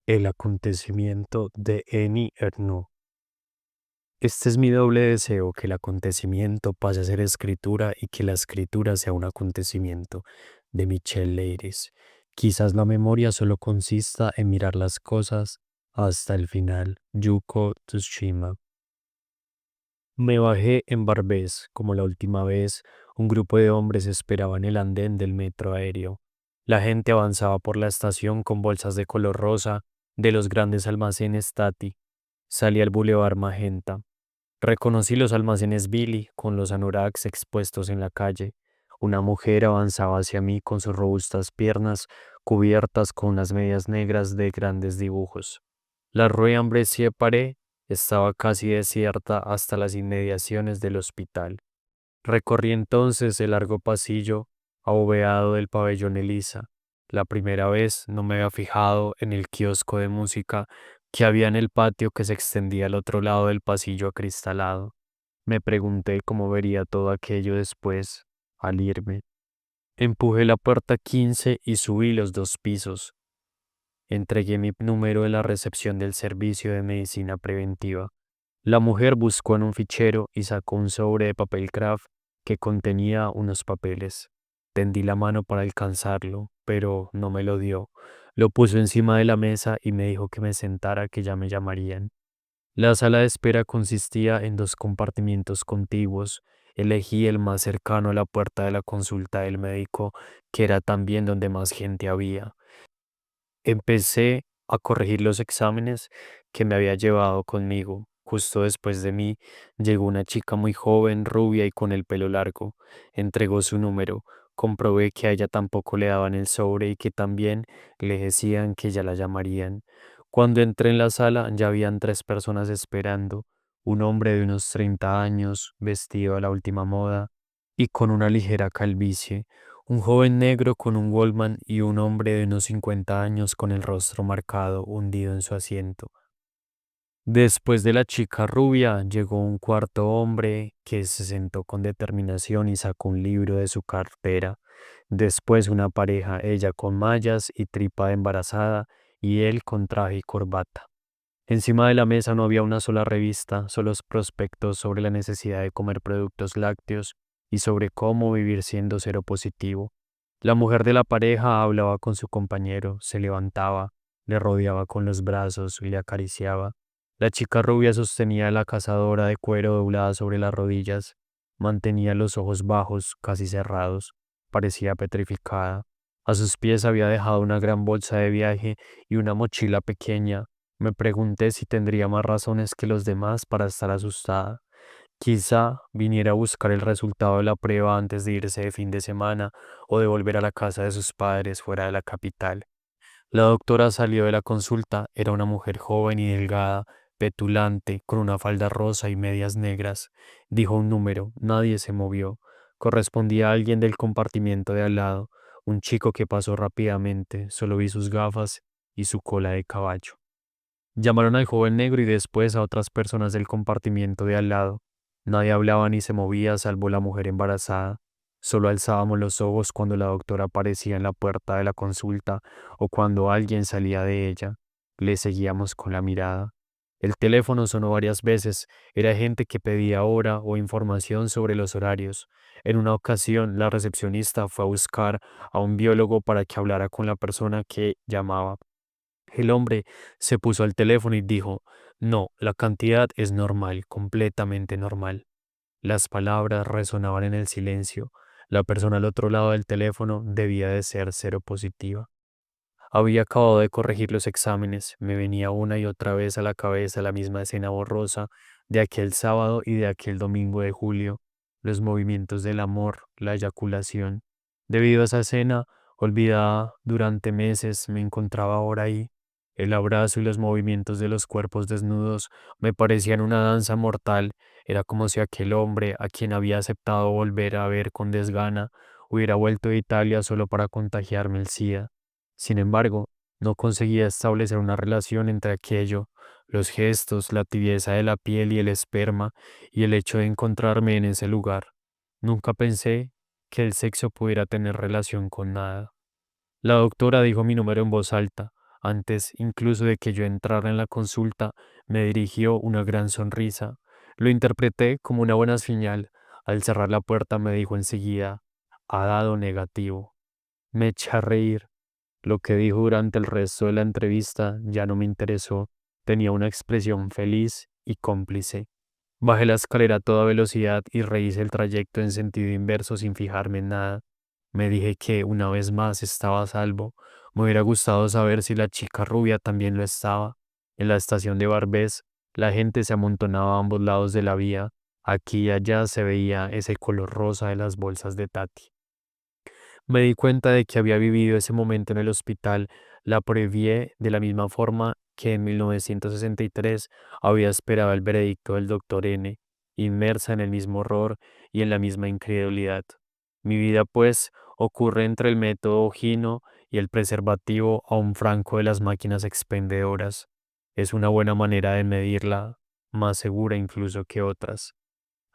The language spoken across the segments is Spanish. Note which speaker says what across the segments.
Speaker 1: El acontecimiento de Eni Ernaux. Este es mi doble deseo, que el acontecimiento pase a ser escritura y que la escritura sea un acontecimiento, de Michel Leiris. Quizás la memoria solo consista en mirar las cosas hasta el final. Yuko Tsushima. Me bajé en Barbés, como la última vez. Un grupo de hombres esperaba en el andén del metro aéreo. La gente avanzaba por la estación con bolsas de color rosa de los grandes almacenes Tati. Salí al Boulevard Magenta. Reconocí los almacenes Billy con los anoraks expuestos en la calle. Una mujer avanzaba hacia mí con sus robustas piernas cubiertas con unas medias negras de grandes dibujos. La Rue Ambrosier-Paré estaba casi desierta hasta las inmediaciones del hospital. Recorrí entonces el largo pasillo abovedado del pabellón Elisa. La primera vez no me había fijado en el kiosco de música que había en el patio que se extendía al otro lado del pasillo acristalado. Me pregunté cómo vería todo aquello después, al irme. Empujé la puerta 15 y subí los 2 pisos. Entregué mi número en la recepción del servicio de medicina preventiva. La mujer buscó en un fichero y sacó un sobre de papel craft que contenía unos papeles. Tendí la mano para alcanzarlo, pero no me lo dio. Lo puso encima de la mesa y me dijo que me sentara, que ya me llamarían. La sala de espera consistía en 2 compartimientos contiguos. Elegí el más cercano a la puerta de la consulta del médico, que era también donde más gente había. Empecé a corregir los exámenes que me había llevado conmigo. Justo después de mí llegó una chica muy joven, rubia y con el pelo largo. Entregó su número. Comprobé que a ella tampoco le daban el sobre y que también le decían que ya la llamarían. Cuando entré en la sala ya habían 3 personas esperando. Un hombre de unos 30 años, vestido a la última moda y con una ligera calvicie, un joven negro con un Wallman y un hombre de unos 50 años con el rostro marcado, hundido en su asiento. Después de la chica rubia llegó un cuarto hombre que se sentó con determinación y sacó un libro de su cartera. Después una pareja, ella con mallas y tripa de embarazada y él con traje y corbata. Encima de la mesa no había una sola revista, solo prospectos sobre la necesidad de comer productos lácteos y sobre cómo vivir siendo cero positivo. La mujer de la pareja hablaba con su compañero, se levantaba, le rodeaba con los brazos y le acariciaba. La chica rubia sostenía la cazadora de cuero doblada sobre las rodillas, mantenía los ojos bajos, casi cerrados, parecía petrificada. A sus pies había dejado una gran bolsa de viaje y una mochila pequeña. Me pregunté si tendría más razones que los demás para estar asustada. Quizá viniera a buscar el resultado de la prueba antes de irse de fin de semana o de volver a la casa de sus padres fuera de la capital. La doctora salió de la consulta. Era una mujer joven y delgada, petulante, con una falda rosa y medias negras. Dijo un número. Nadie se movió. Correspondía a alguien del compartimiento de al lado, un chico que pasó rápidamente. Solo vi sus gafas y su cola de caballo. Llamaron al joven negro y después a otras personas del compartimiento de al lado. Nadie hablaba ni se movía salvo la mujer embarazada. Solo alzábamos los ojos cuando la doctora aparecía en la puerta de la consulta o cuando alguien salía de ella. Le seguíamos con la mirada. El teléfono sonó varias veces. Era gente que pedía hora o información sobre los horarios. En una ocasión, la recepcionista fue a buscar a un biólogo para que hablara con la persona que llamaba. El hombre se puso al teléfono y dijo: "No, la cantidad es normal, completamente normal". Las palabras resonaban en el silencio. La persona al otro lado del teléfono debía de ser cero positiva. Había acabado de corregir los exámenes. Me venía una y otra vez a la cabeza la misma escena borrosa de aquel sábado y de aquel domingo de julio, los movimientos del amor, la eyaculación. Debido a esa escena, olvidada durante meses, me encontraba ahora ahí. El abrazo y los movimientos de los cuerpos desnudos me parecían una danza mortal. Era como si aquel hombre, a quien había aceptado volver a ver con desgana, hubiera vuelto de Italia solo para contagiarme el SIDA. Sin embargo, no conseguía establecer una relación entre aquello, los gestos, la tibieza de la piel y el esperma, y el hecho de encontrarme en ese lugar. Nunca pensé que el sexo pudiera tener relación con nada. La doctora dijo mi número en voz alta. Antes incluso de que yo entrara en la consulta, me dirigió una gran sonrisa. Lo interpreté como una buena señal. Al cerrar la puerta me dijo enseguida, ha dado negativo. Me eché a reír. Lo que dijo durante el resto de la entrevista ya no me interesó. Tenía una expresión feliz y cómplice. Bajé la escalera a toda velocidad y rehice el trayecto en sentido inverso sin fijarme en nada. Me dije que una vez más estaba a salvo. Me hubiera gustado saber si la chica rubia también lo estaba. En la estación de Barbés, la gente se amontonaba a ambos lados de la vía. Aquí y allá se veía ese color rosa de las bolsas de Tati. Me di cuenta de que había vivido ese momento en el hospital. La abrevié de la misma forma que en 1963 había esperado el veredicto del doctor N, inmersa en el mismo horror y en la misma incredulidad. Mi vida, pues, ocurre entre el método Ogino y el preservativo a un franco de las máquinas expendedoras. Es una buena manera de medirla, más segura incluso que otras.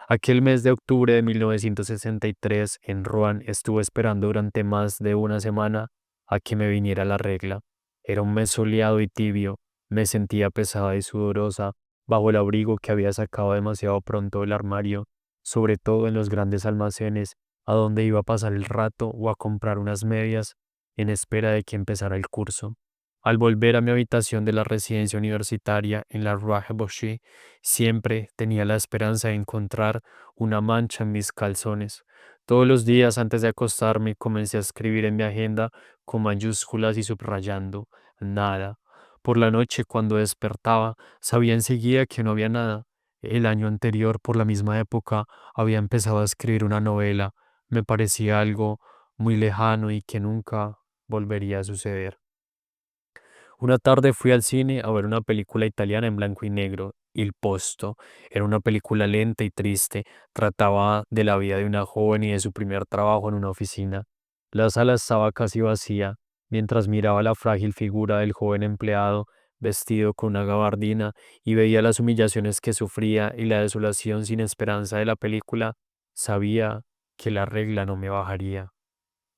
Speaker 1: Aquel mes de octubre de 1963 en Rouen estuve esperando durante más de una semana a que me viniera la regla. Era un mes soleado y tibio. Me sentía pesada y sudorosa bajo el abrigo que había sacado demasiado pronto del armario, sobre todo en los grandes almacenes, a donde iba a pasar el rato o a comprar unas medias en espera de que empezara el curso. Al volver a mi habitación de la residencia universitaria en la Rue Boucher, siempre tenía la esperanza de encontrar una mancha en mis calzones. Todos los días antes de acostarme comencé a escribir en mi agenda con mayúsculas y subrayando nada. Por la noche, cuando despertaba, sabía enseguida que no había nada. El año anterior, por la misma época, había empezado a escribir una novela. Me parecía algo muy lejano y que nunca volvería a suceder. Una tarde fui al cine a ver una película italiana en blanco y negro, Il Posto. Era una película lenta y triste. Trataba de la vida de una joven y de su primer trabajo en una oficina. La sala estaba casi vacía, mientras miraba la frágil figura del joven empleado vestido con una gabardina y veía las humillaciones que sufría y la desolación sin esperanza de la película. Sabía que la regla no me bajaría.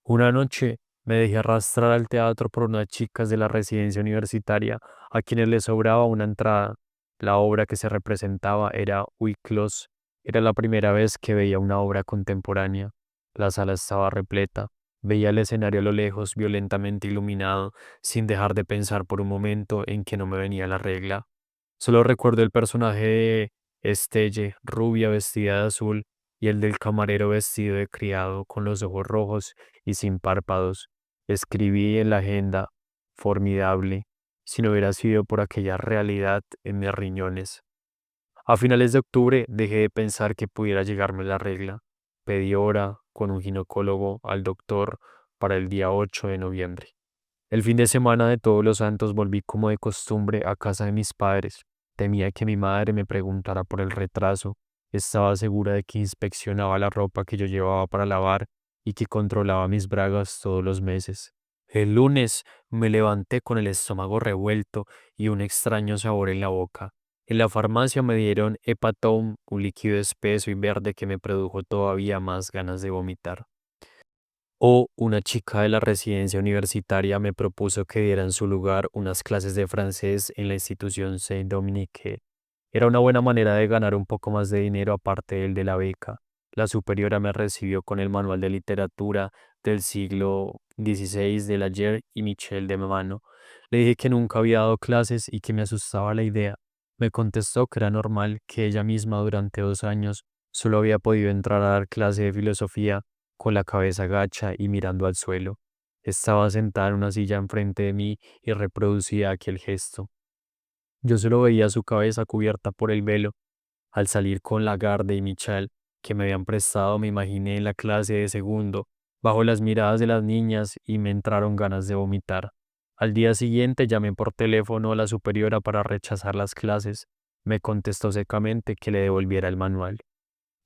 Speaker 1: Una noche me dejé arrastrar al teatro por unas chicas de la residencia universitaria a quienes les sobraba una entrada. La obra que se representaba era Wicklos. Era la primera vez que veía una obra contemporánea. La sala estaba repleta. Veía el escenario a lo lejos, violentamente iluminado, sin dejar de pensar por un momento en que no me venía la regla. Solo recuerdo el personaje de Estelle, rubia vestida de azul, y el del camarero vestido de criado, con los ojos rojos y sin párpados. Escribí en la agenda, formidable, si no hubiera sido por aquella realidad en mis riñones. A finales de octubre dejé de pensar que pudiera llegarme la regla. Pedí hora con un ginecólogo al doctor para el día 8 de noviembre. El fin de semana de Todos los Santos volví como de costumbre a casa de mis padres. Temía que mi madre me preguntara por el retraso. Estaba segura de que inspeccionaba la ropa que yo llevaba para lavar y que controlaba mis bragas todos los meses. El lunes me levanté con el estómago revuelto y un extraño sabor en la boca. En la farmacia me dieron Hepatom, un líquido espeso y verde que me produjo todavía más ganas de vomitar. O una chica de la residencia universitaria me propuso que diera en su lugar unas clases de francés en la institución Saint-Dominique. Era una buena manera de ganar un poco más de dinero aparte del de la beca. La superiora me recibió con el manual de literatura del siglo XVI de Layer y Michel de mano. Le dije que nunca había dado clases y que me asustaba la idea. Me contestó que era normal que ella misma durante 2 años solo había podido entrar a dar clase de filosofía con la cabeza gacha y mirando al suelo. Estaba sentada en una silla enfrente de mí y reproducía aquel gesto. Yo solo veía su cabeza cubierta por el velo. Al salir con Lagarde y Michel, que me habían prestado, me imaginé en la clase de segundo, bajo las miradas de las niñas y me entraron ganas de vomitar. Al día siguiente llamé por teléfono a la superiora para rechazar las clases. Me contestó secamente que le devolviera el manual.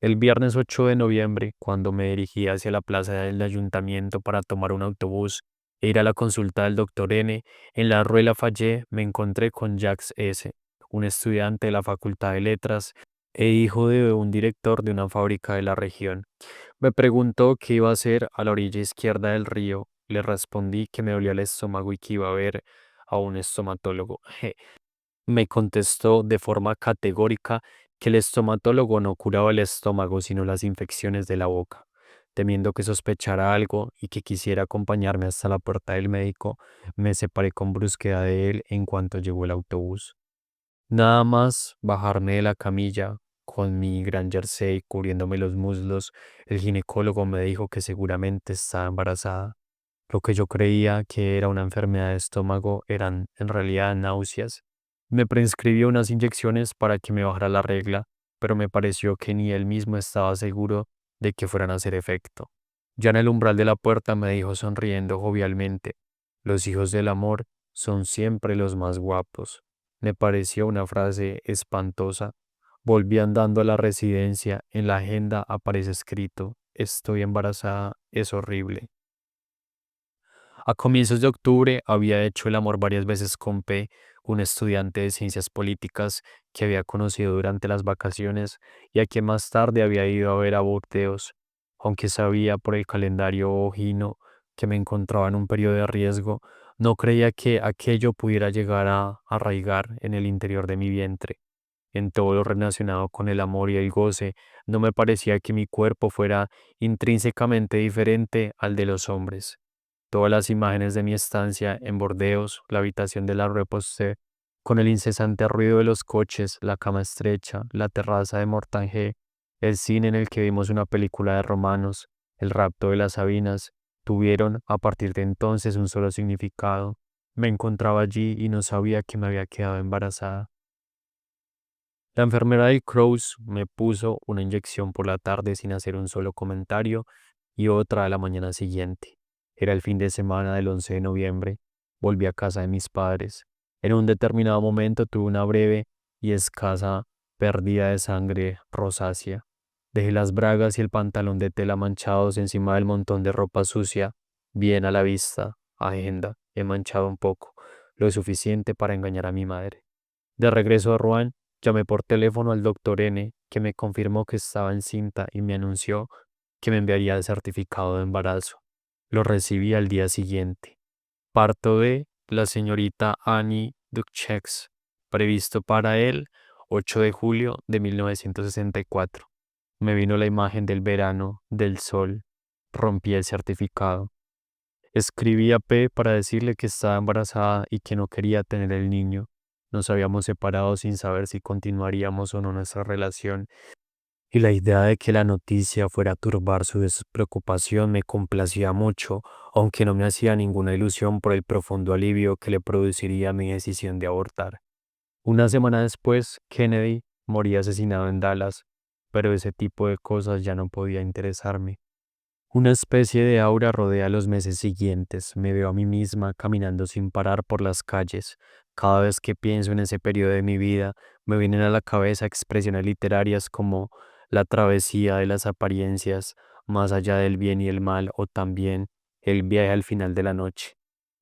Speaker 1: El viernes 8 de noviembre, cuando me dirigí hacia la plaza del ayuntamiento para tomar un autobús e ir a la consulta del doctor N, en la Rue Lafayette me encontré con Jacques S., un estudiante de la Facultad de Letras e hijo de un director de una fábrica de la región. Me preguntó qué iba a hacer a la orilla izquierda del río. Le respondí que me dolía el estómago y que iba a ver a un estomatólogo. Me contestó de forma categórica que el estomatólogo no curaba el estómago, sino las infecciones de la boca. Temiendo que sospechara algo y que quisiera acompañarme hasta la puerta del médico, me separé con brusquedad de él en cuanto llegó el autobús. Nada más bajarme de la camilla con mi gran jersey cubriéndome los muslos, el ginecólogo me dijo que seguramente estaba embarazada. Lo que yo creía que era una enfermedad de estómago eran en realidad náuseas. Me prescribió unas inyecciones para que me bajara la regla, pero me pareció que ni él mismo estaba seguro de que fueran a hacer efecto. Ya en el umbral de la puerta me dijo sonriendo jovialmente, los hijos del amor son siempre los más guapos. Me pareció una frase espantosa. Volví andando a la residencia, en la agenda aparece escrito, estoy embarazada, es horrible. A comienzos de octubre había hecho el amor varias veces con P, un estudiante de ciencias políticas que había conocido durante las vacaciones y a quien más tarde había ido a ver a Burdeos, aunque sabía por el calendario ojino que me encontraba en un periodo de riesgo, no creía que aquello pudiera llegar a arraigar en el interior de mi vientre. En todo lo relacionado con el amor y el goce, no me parecía que mi cuerpo fuera intrínsecamente diferente al de los hombres. Todas las imágenes de mi estancia en Bordeos, la habitación de la Rue Posté, con el incesante ruido de los coches, la cama estrecha, la terraza de Mortagne, el cine en el que vimos una película de romanos, el rapto de las Sabinas, tuvieron a partir de entonces un solo significado. Me encontraba allí y no sabía que me había quedado embarazada. La enfermera del Crows me puso una inyección por la tarde sin hacer un solo comentario y otra a la mañana siguiente. Era el fin de semana del 11 de noviembre. Volví a casa de mis padres. En un determinado momento tuve una breve y escasa pérdida de sangre rosácea. Dejé las bragas y el pantalón de tela manchados encima del montón de ropa sucia, bien a la vista, agenda, he manchado un poco, lo suficiente para engañar a mi madre. De regreso a Rouen, llamé por teléfono al doctor N, que me confirmó que estaba encinta y me anunció que me enviaría el certificado de embarazo. Lo recibí al día siguiente. Parto de la señorita Annie Ducheix, previsto para el 8 de julio de 1964. Me vino la imagen del verano, del sol. Rompí el certificado. Escribí a P para decirle que estaba embarazada y que no quería tener el niño. Nos habíamos separado sin saber si continuaríamos o no nuestra relación, y la idea de que la noticia fuera a turbar su despreocupación me complacía mucho, aunque no me hacía ninguna ilusión por el profundo alivio que le produciría mi decisión de abortar. Una semana después, Kennedy moría asesinado en Dallas, pero ese tipo de cosas ya no podía interesarme. Una especie de aura rodea los meses siguientes. Me veo a mí misma caminando sin parar por las calles. Cada vez que pienso en ese periodo de mi vida, me vienen a la cabeza expresiones literarias como la travesía de las apariencias, más allá del bien y el mal, o también el viaje al final de la noche.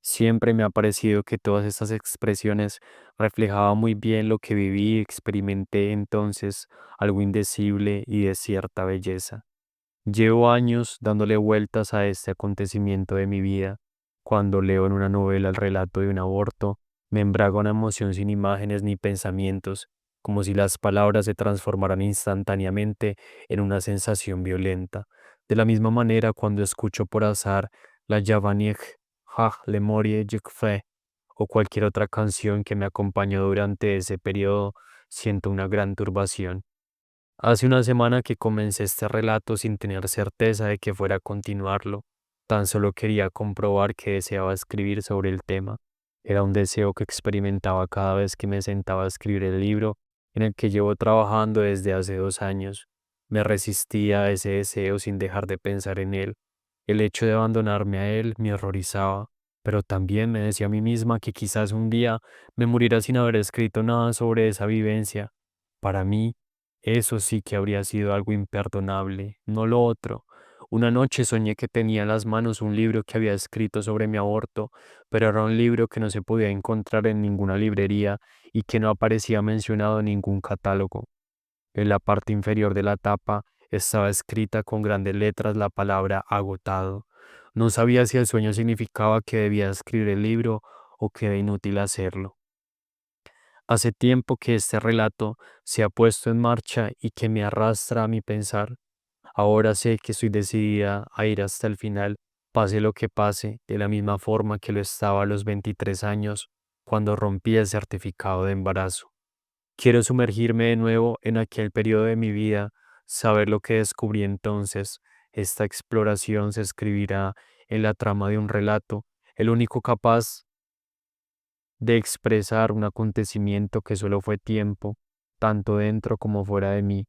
Speaker 1: Siempre me ha parecido que todas estas expresiones reflejaban muy bien lo que viví y experimenté entonces, algo indecible y de cierta belleza. Llevo años dándole vueltas a este acontecimiento de mi vida. Cuando leo en una novela el relato de un aborto, me embraga una emoción sin imágenes ni pensamientos, como si las palabras se transformaran instantáneamente en una sensación violenta. De la misma manera, cuando escucho por azar la Javanier, Ja, le Morie, je fais, o cualquier otra canción que me acompañó durante ese periodo, siento una gran turbación. Hace una semana que comencé este relato sin tener certeza de que fuera a continuarlo. Tan solo quería comprobar que deseaba escribir sobre el tema. Era un deseo que experimentaba cada vez que me sentaba a escribir el libro en el que llevo trabajando desde hace 2 años. Me resistía a ese deseo sin dejar de pensar en él. El hecho de abandonarme a él me horrorizaba, pero también me decía a mí misma que quizás un día me muriera sin haber escrito nada sobre esa vivencia. Para mí, eso sí que habría sido algo imperdonable, no lo otro. Una noche soñé que tenía en las manos un libro que había escrito sobre mi aborto, pero era un libro que no se podía encontrar en ninguna librería y que no aparecía mencionado en ningún catálogo. En la parte inferior de la tapa estaba escrita con grandes letras la palabra agotado. No sabía si el sueño significaba que debía escribir el libro o quede inútil hacerlo. Hace tiempo que este relato se ha puesto en marcha y que me arrastra a mi pensar. Ahora sé que estoy decidida a ir hasta el final, pase lo que pase, de la misma forma que lo estaba a los 23 años, cuando rompí el certificado de embarazo. Quiero sumergirme de nuevo en aquel periodo de mi vida, saber lo que descubrí entonces. Esta exploración se escribirá en la trama de un relato, el único capaz de expresar un acontecimiento que solo fue tiempo, tanto dentro como fuera de mí.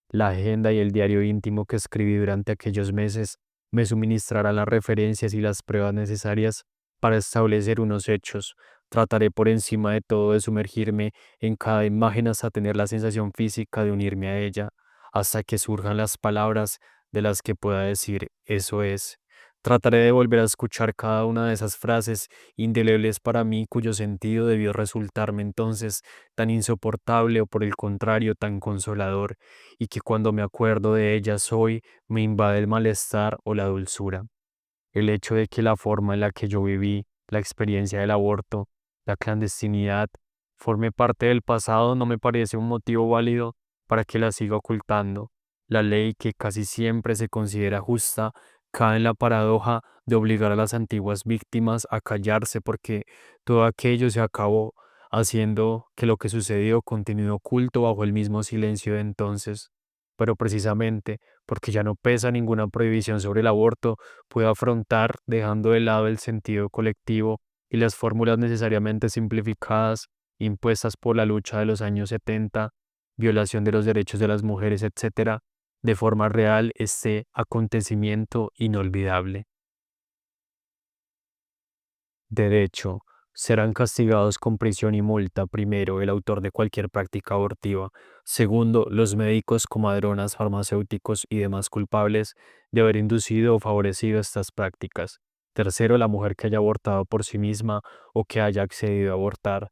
Speaker 1: La agenda y el diario íntimo que escribí durante aquellos meses me suministrarán las referencias y las pruebas necesarias para establecer unos hechos. Trataré por encima de todo de sumergirme en cada imagen hasta tener la sensación física de unirme a ella, hasta que surjan las palabras de las que pueda decir eso es. Trataré de volver a escuchar cada una de esas frases indelebles para mí cuyo sentido debió resultarme entonces tan insoportable o por el contrario tan consolador y que cuando me acuerdo de ellas hoy me invade el malestar o la dulzura. El hecho de que la forma en la que yo viví, la experiencia del aborto, la clandestinidad, forme parte del pasado no me parece un motivo válido para que la siga ocultando. La ley, que casi siempre se considera justa, cae en la paradoja de obligar a las antiguas víctimas a callarse porque todo aquello se acabó, haciendo que lo que sucedió continúe oculto bajo el mismo silencio de entonces. Pero precisamente porque ya no pesa ninguna prohibición sobre el aborto, puedo afrontar dejando de lado el sentido colectivo y las fórmulas necesariamente simplificadas impuestas por la lucha de los años 70, violación de los derechos de las mujeres, etcétera, de forma real este acontecimiento inolvidable. Derecho. Serán castigados con prisión y multa, primero, el autor de cualquier práctica abortiva; segundo, los médicos, comadronas, farmacéuticos y demás culpables de haber inducido o favorecido estas prácticas; tercero, la mujer que haya abortado por sí misma o que haya accedido a abortar;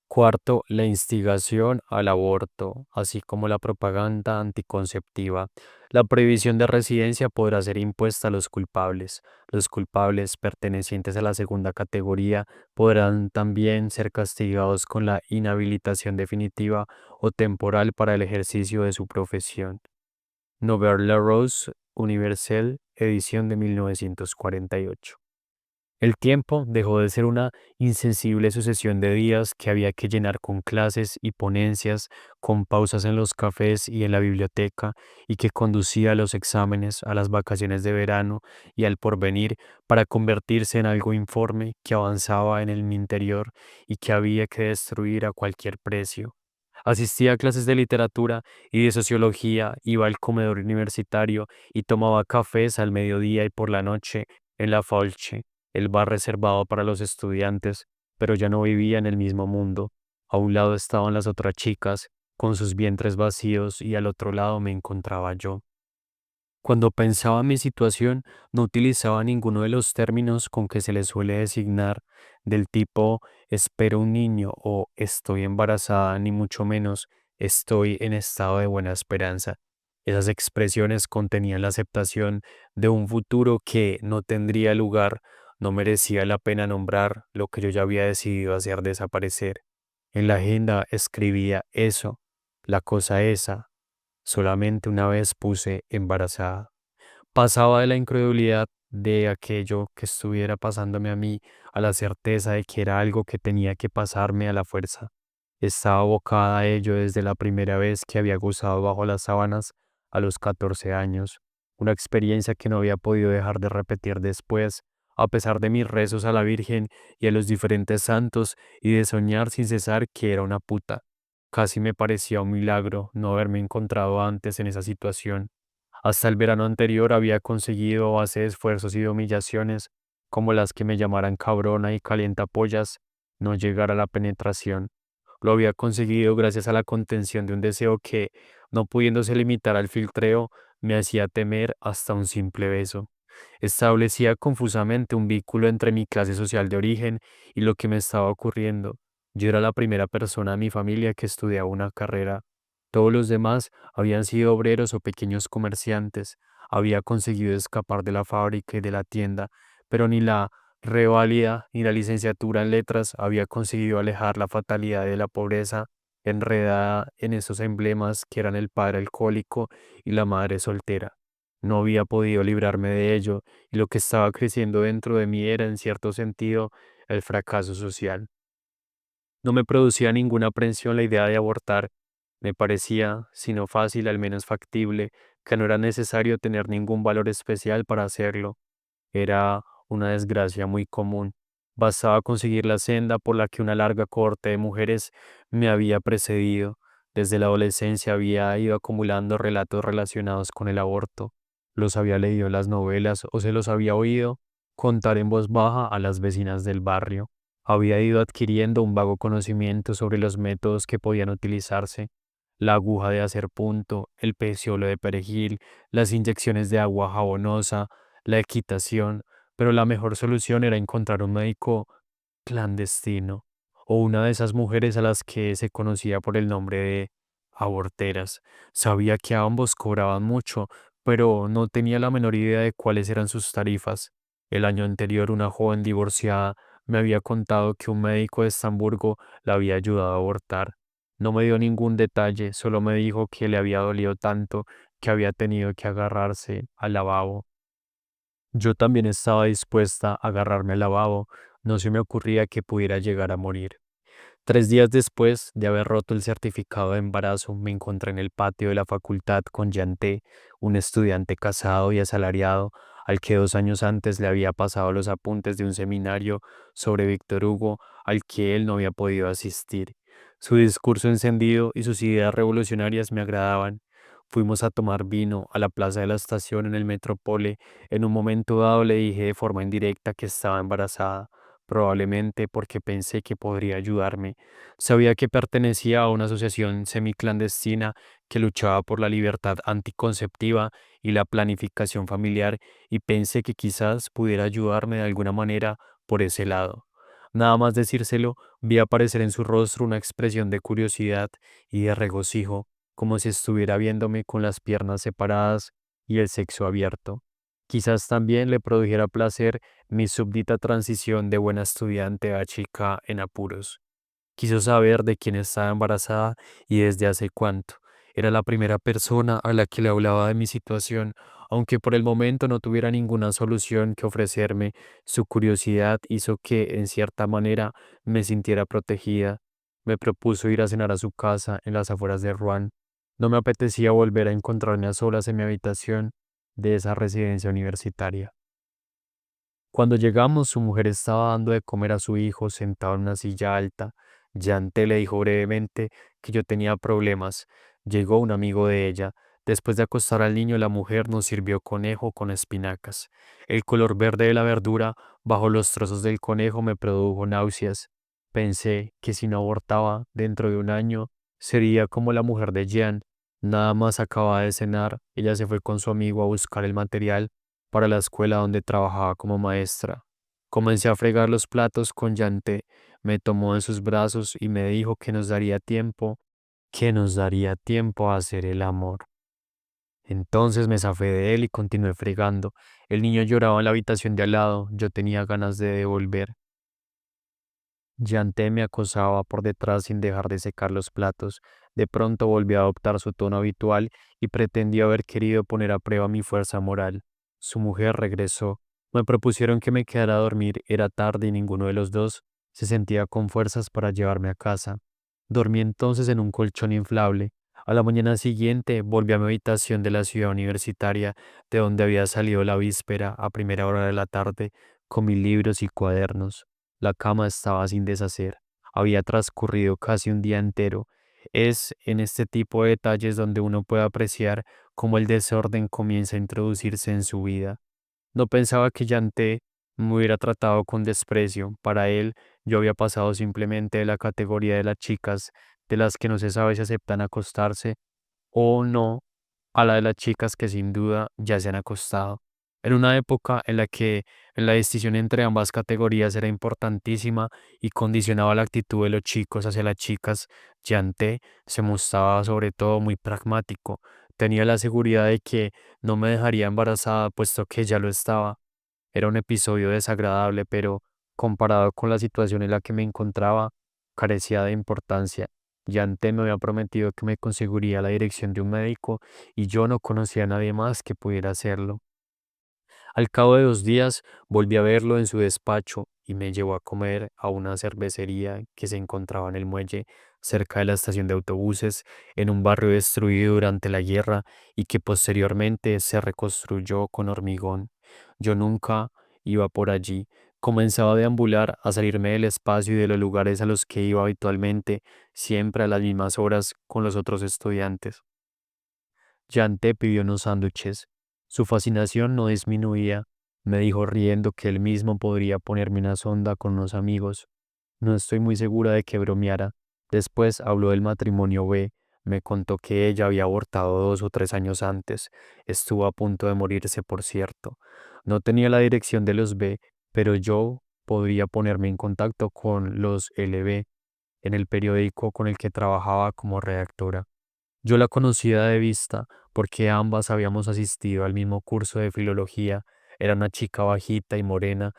Speaker 1: cuarto, la instigación al aborto, así como la propaganda anticonceptiva. La prohibición de residencia podrá ser impuesta a los culpables. Los culpables pertenecientes a la segunda categoría podrán también ser castigados con la inhabilitación definitiva o temporal para el ejercicio de su profesión. Nouvelle La Rose, Universel, edición de 1948. El tiempo dejó de ser una insensible sucesión de días que había que llenar con clases y ponencias, con pausas en los cafés y en la biblioteca, y que conducía a los exámenes, a las vacaciones de verano y al porvenir, para convertirse en algo informe que avanzaba en el interior y que había que destruir a cualquier precio. Asistía a clases de literatura y de sociología, iba al comedor universitario y tomaba cafés al mediodía y por la noche en la Falche, el bar reservado para los estudiantes, pero ya no vivía en el mismo mundo. A un lado estaban las otras chicas, con sus vientres vacíos, y al otro lado me encontraba yo. Cuando pensaba en mi situación, no utilizaba ninguno de los términos con que se le suele designar, del tipo espero un niño o estoy embarazada, ni mucho menos estoy en estado de buena esperanza. Esas expresiones contenían la aceptación de un futuro que no tendría lugar, no merecía la pena nombrar lo que yo ya había decidido hacer desaparecer. En la agenda escribía eso, la cosa esa. Solamente una vez puse embarazada. Pasaba de la incredulidad de aquello que estuviera pasándome a mí a la certeza de que era algo que tenía que pasarme a la fuerza. Estaba abocada a ello desde la primera vez que había gozado bajo las sábanas a los 14 años, una experiencia que no había podido dejar de repetir después, a pesar de mis rezos a la Virgen y a los diferentes santos y de soñar sin cesar que era una puta. Casi me parecía un milagro no haberme encontrado antes en esa situación. Hasta el verano anterior había conseguido a base de esfuerzos y de humillaciones, como las que me llamaran cabrona y calientapollas, no llegar a la penetración. Lo había conseguido gracias a la contención de un deseo que, no pudiéndose limitar al filtreo, me hacía temer hasta un simple beso. Establecía confusamente un vínculo entre mi clase social de origen y lo que me estaba ocurriendo. Yo era la primera persona de mi familia que estudiaba una carrera. Todos los demás habían sido obreros o pequeños comerciantes. Había conseguido escapar de la fábrica y de la tienda, pero ni la reválida y la licenciatura en letras había conseguido alejar la fatalidad de la pobreza enredada en esos emblemas que eran el padre alcohólico y la madre soltera. No había podido librarme de ello y lo que estaba creciendo dentro de mí era, en cierto sentido, el fracaso social. No me producía ninguna aprensión la idea de abortar. Me parecía, si no fácil, al menos factible, que no era necesario tener ningún valor especial para hacerlo. Era una desgracia muy común. Bastaba conseguir la senda por la que una larga corte de mujeres me había precedido. Desde la adolescencia había ido acumulando relatos relacionados con el aborto. Los había leído en las novelas o se los había oído contar en voz baja a las vecinas del barrio. Había ido adquiriendo un vago conocimiento sobre los métodos que podían utilizarse: la aguja de hacer punto, el peciolo de perejil, las inyecciones de agua jabonosa, la equitación, pero la mejor solución era encontrar un médico clandestino o una de esas mujeres a las que se conocía por el nombre de aborteras. Sabía que ambos cobraban mucho, pero no tenía la menor idea de cuáles eran sus tarifas. El año anterior, una joven divorciada me había contado que un médico de Estamburgo la había ayudado a abortar. No me dio ningún detalle, solo me dijo que le había dolido tanto que había tenido que agarrarse al lavabo. Yo también estaba dispuesta a agarrarme al lavabo. No se me ocurría que pudiera llegar a morir. 3 días después de haber roto el certificado de embarazo, me encontré en el patio de la facultad con Yanté, un estudiante casado y asalariado, al que 2 años antes le había pasado los apuntes de un seminario sobre Víctor Hugo al que él no había podido asistir. Su discurso encendido y sus ideas revolucionarias me agradaban. Fuimos a tomar vino a la plaza de la estación en el Metropole. En un momento dado le dije de forma indirecta que estaba embarazada, probablemente porque pensé que podría ayudarme. Sabía que pertenecía a una asociación semiclandestina que luchaba por la libertad anticonceptiva y la planificación familiar, y pensé que quizás pudiera ayudarme de alguna manera por ese lado. Nada más decírselo, vi aparecer en su rostro una expresión de curiosidad y de regocijo, como si estuviera viéndome con las piernas separadas y el sexo abierto. Quizás también le produjera placer mi súbdita transición de buena estudiante a chica en apuros. Quiso saber de quién estaba embarazada y desde hace cuánto. Era la primera persona a la que le hablaba de mi situación, aunque por el momento no tuviera ninguna solución que ofrecerme. Su curiosidad hizo que, en cierta manera, me sintiera protegida. Me propuso ir a cenar a su casa en las afueras de Rouen. No me apetecía volver a encontrarme a solas en mi habitación de esa residencia universitaria. Cuando llegamos, su mujer estaba dando de comer a su hijo sentado en una silla alta. Yante le dijo brevemente que yo tenía problemas. Llegó un amigo de ella. Después de acostar al niño, la mujer nos sirvió conejo con espinacas. El color verde de la verdura bajo los trozos del conejo me produjo náuseas. Pensé que si no abortaba dentro de un año, sería como la mujer de Jean. Nada más acababa de cenar, ella se fue con su amigo a buscar el material para la escuela donde trabajaba como maestra. Comencé a fregar los platos con Yanté. Me tomó en sus brazos y me dijo que nos daría tiempo a hacer el amor. Entonces me zafé de él y continué fregando. El niño lloraba en la habitación de al lado. Yo tenía ganas de devolver. Yanté me acosaba por detrás sin dejar de secar los platos. De pronto volvió a adoptar su tono habitual y pretendió haber querido poner a prueba mi fuerza moral. Su mujer regresó. Me propusieron que me quedara a dormir. Era tarde y ninguno de los dos se sentía con fuerzas para llevarme a casa. Dormí entonces en un colchón inflable. A la mañana siguiente volví a mi habitación de la ciudad universitaria, de donde había salido la víspera a primera hora de la tarde, con mis libros y cuadernos. La cama estaba sin deshacer. Había transcurrido casi un día entero. Es en este tipo de detalles donde uno puede apreciar cómo el desorden comienza a introducirse en su vida. No pensaba que Yanté me hubiera tratado con desprecio. Para él, yo había pasado simplemente de la categoría de las chicas de las que no se sabe si aceptan acostarse o no, a la de las chicas que sin duda ya se han acostado. En una época en la que la distinción entre ambas categorías era importantísima y condicionaba la actitud de los chicos hacia las chicas, Yanté se mostraba sobre todo muy pragmático. Tenía la seguridad de que no me dejaría embarazada puesto que ya lo estaba. Era un episodio desagradable, pero comparado con la situación en la que me encontraba, carecía de importancia. Yante me había prometido que me conseguiría la dirección de un médico y yo no conocía a nadie más que pudiera hacerlo. Al cabo de 2 días volví a verlo en su despacho y me llevó a comer a una cervecería que se encontraba en el muelle, cerca de la estación de autobuses, en un barrio destruido durante la guerra y que posteriormente se reconstruyó con hormigón. Yo nunca iba por allí. Comenzaba a deambular, a salirme del espacio y de los lugares a los que iba habitualmente, siempre a las mismas horas con los otros estudiantes. Yante pidió unos sándwiches. Su fascinación no disminuía. Me dijo riendo que él mismo podría ponerme una sonda con unos amigos. No estoy muy segura de que bromeara. Después habló del matrimonio B. Me contó que ella había abortado 2 o 3 años antes. Estuvo a punto de morirse, por cierto. No tenía la dirección de los B, pero yo podría ponerme en contacto con los LB en el periódico con el que trabajaba como redactora. Yo la conocía de vista porque ambas habíamos asistido al mismo curso de filología. Era una chica bajita y morena,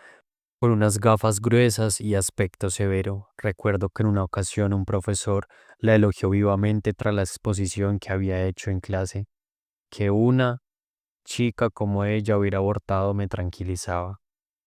Speaker 1: con unas gafas gruesas y aspecto severo. Recuerdo que en una ocasión un profesor la elogió vivamente tras la exposición que había hecho en clase. Que una chica como ella hubiera abortado me tranquilizaba.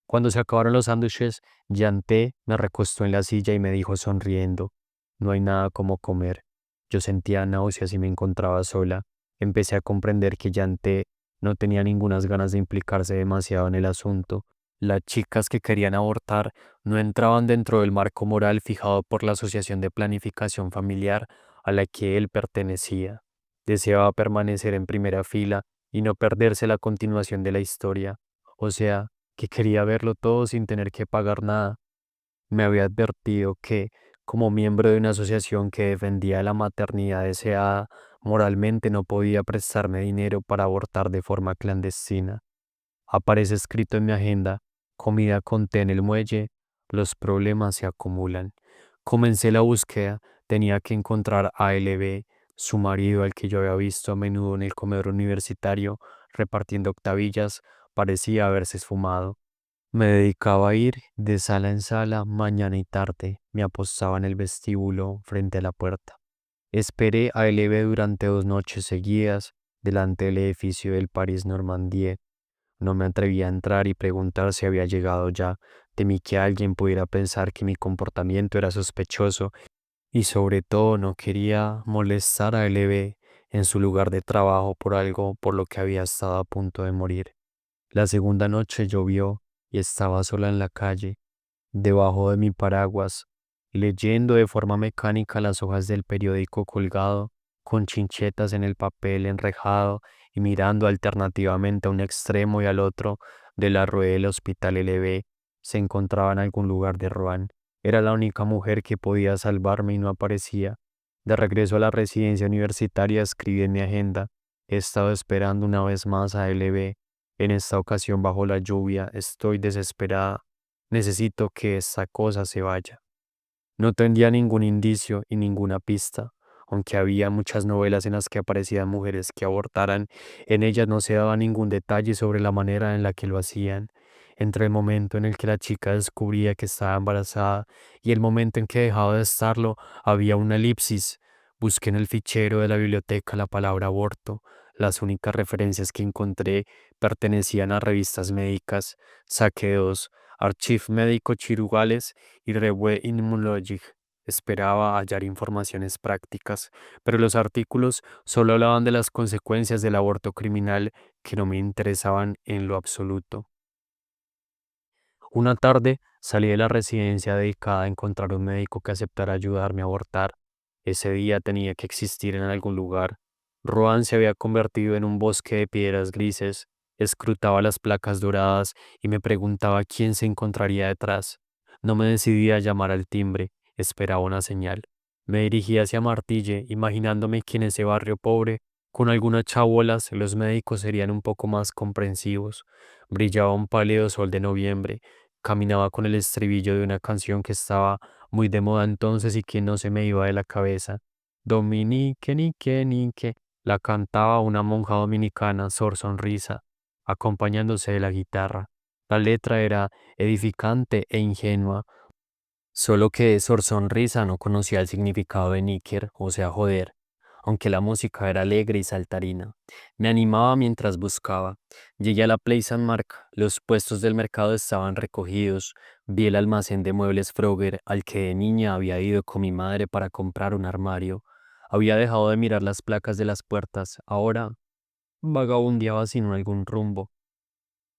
Speaker 1: Cuando se acabaron los sándwiches, Yanté me recostó en la silla y me dijo sonriendo, no hay nada como comer. Yo sentía náuseas y me encontraba sola. Empecé a comprender que Yanté no tenía ninguna ganas de implicarse demasiado en el asunto. Las chicas que querían abortar no entraban dentro del marco moral fijado por la Asociación de Planificación Familiar a la que él pertenecía. Deseaba permanecer en primera fila y no perderse la continuación de la historia. O sea, que quería verlo todo sin tener que pagar nada. Me había advertido que, como miembro de una asociación que defendía la maternidad deseada, moralmente no podía prestarme dinero para abortar de forma clandestina. Aparece escrito en mi agenda, comida con té en el muelle, los problemas se acumulan. Comencé la búsqueda, tenía que encontrar a LB, su marido al que yo había visto a menudo en el comedor universitario, repartiendo octavillas, parecía haberse esfumado. Me dedicaba a ir de sala en sala, mañana y tarde. Me apostaba en el vestíbulo frente a la puerta. Esperé a LB durante 2 noches seguidas delante del edificio del Paris Normandie. No me atreví a entrar y preguntar si había llegado ya. Temí que alguien pudiera pensar que mi comportamiento era sospechoso y sobre todo no quería molestar a LB en su lugar de trabajo por algo por lo que había estado a punto de morir. La segunda noche llovió y estaba sola en la calle, debajo de mi paraguas, leyendo de forma mecánica las hojas del periódico colgado, con chinchetas en el papel enrejado y mirando alternativamente a un extremo y al otro de la rueda del hospital LB, se encontraba en algún lugar de Rouen. Era la única mujer que podía salvarme y no aparecía. De regreso a la residencia universitaria escribí en mi agenda. He estado esperando una vez más a LB. En esta ocasión bajo la lluvia, estoy desesperada. Necesito que esta cosa se vaya. No tendría ningún indicio y ninguna pista. Aunque había muchas novelas en las que aparecían mujeres que abortaran, en ellas no se daba ningún detalle sobre la manera en la que lo hacían. Entre el momento en el que la chica descubría que estaba embarazada y el momento en que dejaba de estarlo, había una elipsis. Busqué en el fichero de la biblioteca la palabra aborto. Las únicas referencias que encontré pertenecían a revistas médicas. Saqué dos, Archive médico-chirurgales y Revue Immunologique. Esperaba hallar informaciones prácticas, pero los artículos solo hablaban de las consecuencias del aborto criminal que no me interesaban en lo absoluto. Una tarde salí de la residencia dedicada a encontrar un médico que aceptara ayudarme a abortar. Ese día tenía que existir en algún lugar. Rouen se había convertido en un bosque de piedras grises. Escrutaba las placas doradas y me preguntaba quién se encontraría detrás. No me decidía a llamar al timbre, esperaba una señal. Me dirigí hacia Martille, imaginándome que en ese barrio pobre, con algunas chabolas, los médicos serían un poco más comprensivos. Brillaba un pálido sol de noviembre. Caminaba con el estribillo de una canción que estaba muy de moda entonces y que no se me iba de la cabeza. Dominique, nique, nique. La cantaba una monja dominicana, Sor Sonrisa, acompañándose de la guitarra. La letra era edificante e ingenua, solo que Sor Sonrisa no conocía el significado de níquer, o sea, joder, aunque la música era alegre y saltarina. Me animaba mientras buscaba. Llegué a la Place San Marc, los puestos del mercado estaban recogidos, vi el almacén de muebles Frogger al que de niña había ido con mi madre para comprar un armario. Había dejado de mirar las placas de las puertas, ahora vagabundeaba sin algún rumbo.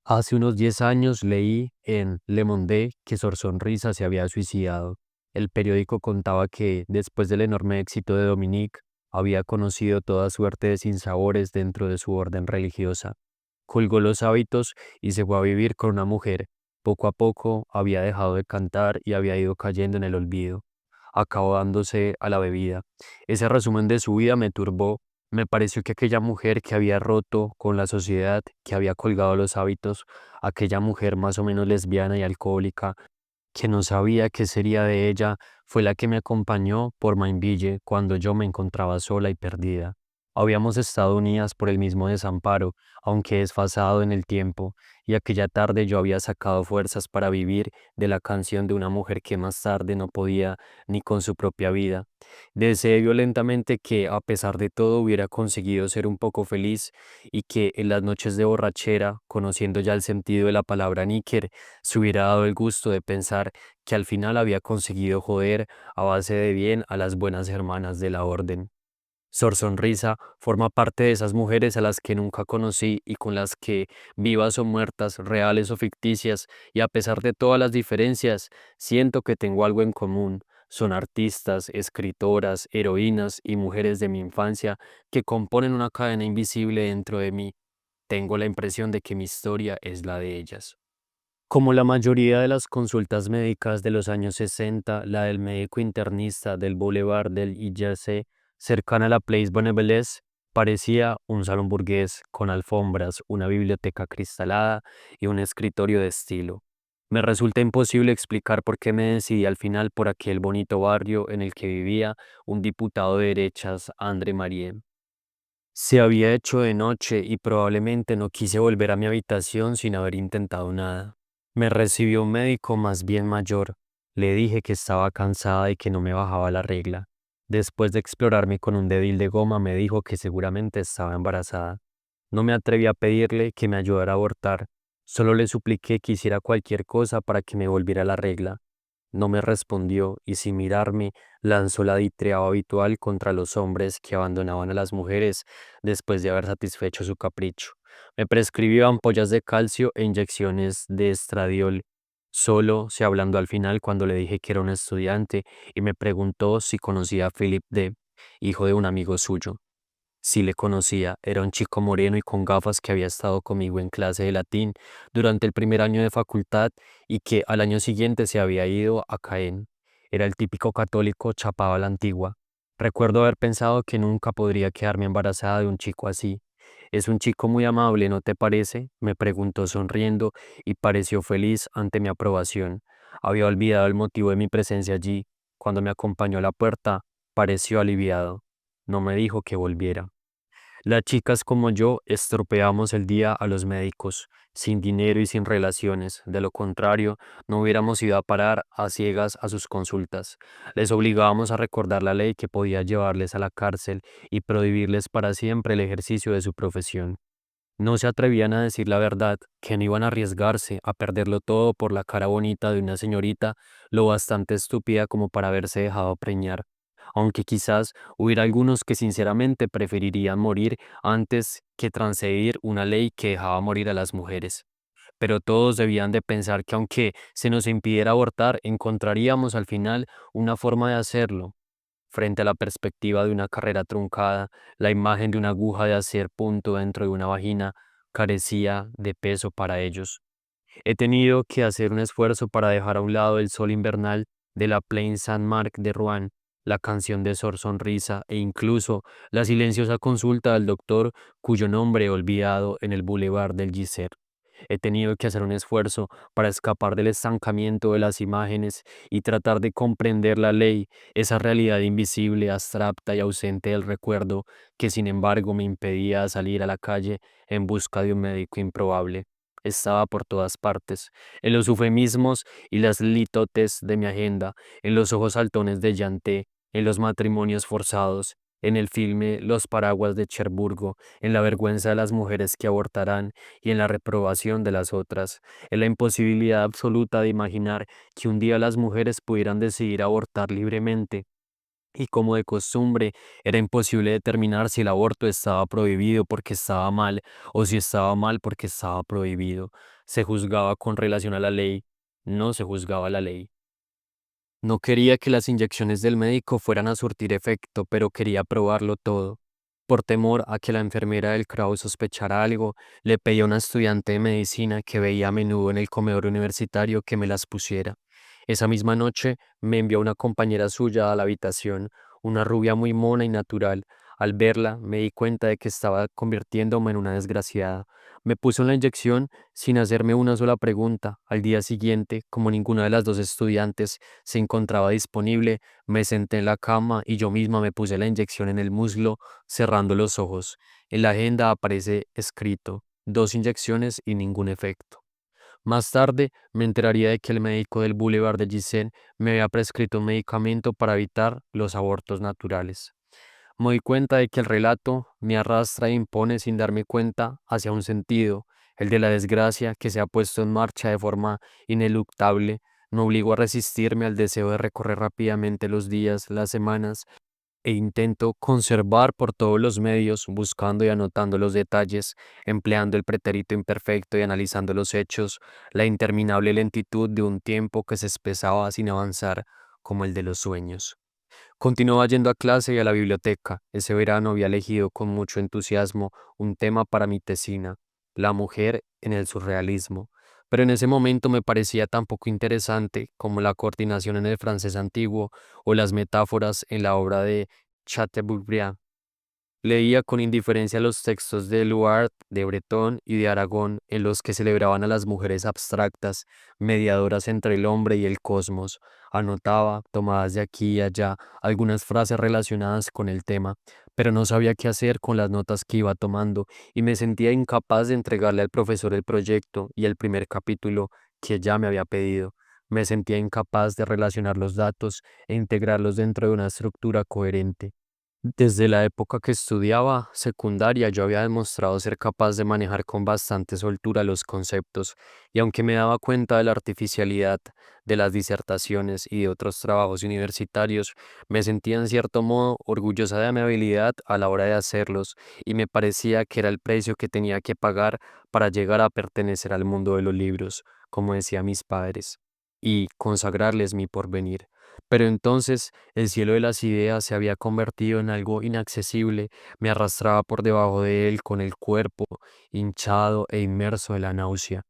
Speaker 1: Hace unos 10 años leí en Le Monde que Sor Sonrisa se había suicidado. El periódico contaba que, después del enorme éxito de Dominique, había conocido toda suerte de sinsabores dentro de su orden religiosa. Colgó los hábitos y se fue a vivir con una mujer. Poco a poco había dejado de cantar y había ido cayendo en el olvido. Acabó dándose a la bebida. Ese resumen de su vida me turbó. Me pareció que aquella mujer que había roto con la sociedad, que había colgado los hábitos, aquella mujer más o menos lesbiana y alcohólica, que no sabía qué sería de ella, fue la que me acompañó por Mainville cuando yo me encontraba sola y perdida. Habíamos estado unidas por el mismo desamparo, aunque desfasado en el tiempo, y aquella tarde yo había sacado fuerzas para vivir de la canción de una mujer que más tarde no podía ni con su propia vida. Deseé violentamente que, a pesar de todo, hubiera conseguido ser un poco feliz y que en las noches de borrachera, conociendo ya el sentido de la palabra níquer, se hubiera dado el gusto de pensar que al final había conseguido joder a base de bien a las buenas hermanas de la orden. Sor Sonrisa forma parte de esas mujeres a las que nunca conocí y con las que, vivas o muertas, reales o ficticias, y a pesar de todas las diferencias, siento que tengo algo en común. Son artistas, escritoras, heroínas y mujeres de mi infancia que componen una cadena invisible dentro de mí. Tengo la impresión de que mi historia es la de ellas. Como la mayoría de las consultas médicas de los años 60, la del médico internista del Boulevard del IJC, cercana a la Place Bonnevillers, parecía un salón burgués con alfombras, una biblioteca cristalada y un escritorio de estilo. Me resulta imposible explicar por qué me decidí al final por aquel bonito barrio en el que vivía un diputado de derechas, André Marie. Se había hecho de noche y probablemente no quise volver a mi habitación sin haber intentado nada. Me recibió un médico más bien mayor. Le dije que estaba cansada y que no me bajaba la regla. Después de explorarme con un dedil de goma, me dijo que seguramente estaba embarazada. No me atreví a pedirle que me ayudara a abortar. Solo le supliqué que hiciera cualquier cosa para que me volviera la regla. No me respondió y sin mirarme lanzó la ditriaba habitual contra los hombres que abandonaban a las mujeres después de haber satisfecho su capricho. Me prescribió ampollas de calcio e inyecciones de estradiol. Solo se hablando al final cuando le dije que era un estudiante y me preguntó si conocía a Philip D., hijo de un amigo suyo. Sí le conocía, era un chico moreno y con gafas que había estado conmigo en clase de latín durante el primer año de facultad y que al año siguiente se había ido a Caen. Era el típico católico chapado a la antigua. Recuerdo haber pensado que nunca podría quedarme embarazada de un chico así. Es un chico muy amable, ¿no te parece? Me preguntó sonriendo y pareció feliz ante mi aprobación. Había olvidado el motivo de mi presencia allí. Cuando me acompañó a la puerta, pareció aliviado. No me dijo que volviera. Las chicas como yo estropeamos el día a los médicos, sin dinero y sin relaciones. De lo contrario, no hubiéramos ido a parar a ciegas a sus consultas. Les obligábamos a recordar la ley que podía llevarles a la cárcel y prohibirles para siempre el ejercicio de su profesión. No se atrevían a decir la verdad, que no iban a arriesgarse a perderlo todo por la cara bonita de una señorita lo bastante estúpida como para haberse dejado preñar, aunque quizás hubiera algunos que sinceramente preferirían morir antes que transgredir una ley que dejaba morir a las mujeres. Pero todos debían de pensar que aunque se nos impidiera abortar, encontraríamos al final una forma de hacerlo. Frente a la perspectiva de una carrera truncada, la imagen de una aguja de hacer punto dentro de una vagina carecía de peso para ellos. He tenido que hacer un esfuerzo para dejar a un lado el sol invernal de la Plaine Saint-Marc de Rouen, la canción de Sor Sonrisa e incluso la silenciosa consulta del doctor cuyo nombre he olvidado en el Boulevard del Geyser. He tenido que hacer un esfuerzo para escapar del estancamiento de las imágenes y tratar de comprender la ley, esa realidad invisible, abstracta y ausente del recuerdo que sin embargo me impedía salir a la calle en busca de un médico improbable. Estaba por todas partes, en los eufemismos y las litotes de mi agenda, en los ojos saltones de Yanté, en los matrimonios forzados, en el filme Los paraguas de Cherburgo, en la vergüenza de las mujeres que abortarán y en la reprobación de las otras, en la imposibilidad absoluta de imaginar que un día las mujeres pudieran decidir abortar libremente. Y como de costumbre, era imposible determinar si el aborto estaba prohibido porque estaba mal o si estaba mal porque estaba prohibido. Se juzgaba con relación a la ley, no se juzgaba la ley. No quería que las inyecciones del médico fueran a surtir efecto, pero quería probarlo todo. Por temor a que la enfermera del CRAU sospechara algo, le pedí a una estudiante de medicina que veía a menudo en el comedor universitario que me las pusiera. Esa misma noche me envió una compañera suya a la habitación, una rubia muy mona y natural. Al verla, me di cuenta de que estaba convirtiéndome en una desgraciada. Me puso la inyección sin hacerme una sola pregunta. Al día siguiente, como ninguna de las dos estudiantes se encontraba disponible, me senté en la cama y yo misma me puse la inyección en el muslo, cerrando los ojos. En la agenda aparece escrito, 2 inyecciones y ningún efecto. Más tarde me enteraría de que el médico del Boulevard de Giselle me había prescrito un medicamento para evitar los abortos naturales. Me doy cuenta de que el relato me arrastra e impone sin darme cuenta hacia un sentido, el de la desgracia que se ha puesto en marcha de forma ineluctable. Me obligo a resistirme al deseo de recorrer rápidamente los días, las semanas, e intento conservar por todos los medios, buscando y anotando los detalles, empleando el pretérito imperfecto y analizando los hechos, la interminable lentitud de un tiempo que se espesaba sin avanzar, como el de los sueños. Continuaba yendo a clase y a la biblioteca. Ese verano había elegido con mucho entusiasmo un tema para mi tesina, la mujer en el surrealismo. Pero en ese momento me parecía tan poco interesante como la coordinación en el francés antiguo o las metáforas en la obra de Chateaubriand. Leía con indiferencia los textos de Luard, de Breton y de Aragón, en los que celebraban a las mujeres abstractas, mediadoras entre el hombre y el cosmos. Anotaba, tomadas de aquí y allá, algunas frases relacionadas con el tema, pero no sabía qué hacer con las notas que iba tomando y me sentía incapaz de entregarle al profesor el proyecto y el primer capítulo que ya me había pedido. Me sentía incapaz de relacionar los datos e integrarlos dentro de una estructura coherente. Desde la época que estudiaba secundaria, yo había demostrado ser capaz de manejar con bastante soltura los conceptos, y aunque me daba cuenta de la artificialidad de las disertaciones y de otros trabajos universitarios, me sentía en cierto modo orgullosa de mi habilidad a la hora de hacerlos, y me parecía que era el precio que tenía que pagar para llegar a pertenecer al mundo de los libros, como decían mis padres, y consagrarles mi porvenir. Pero entonces el cielo de las ideas se había convertido en algo inaccesible, me arrastraba por debajo de él con el cuerpo hinchado e inmerso en la náusea.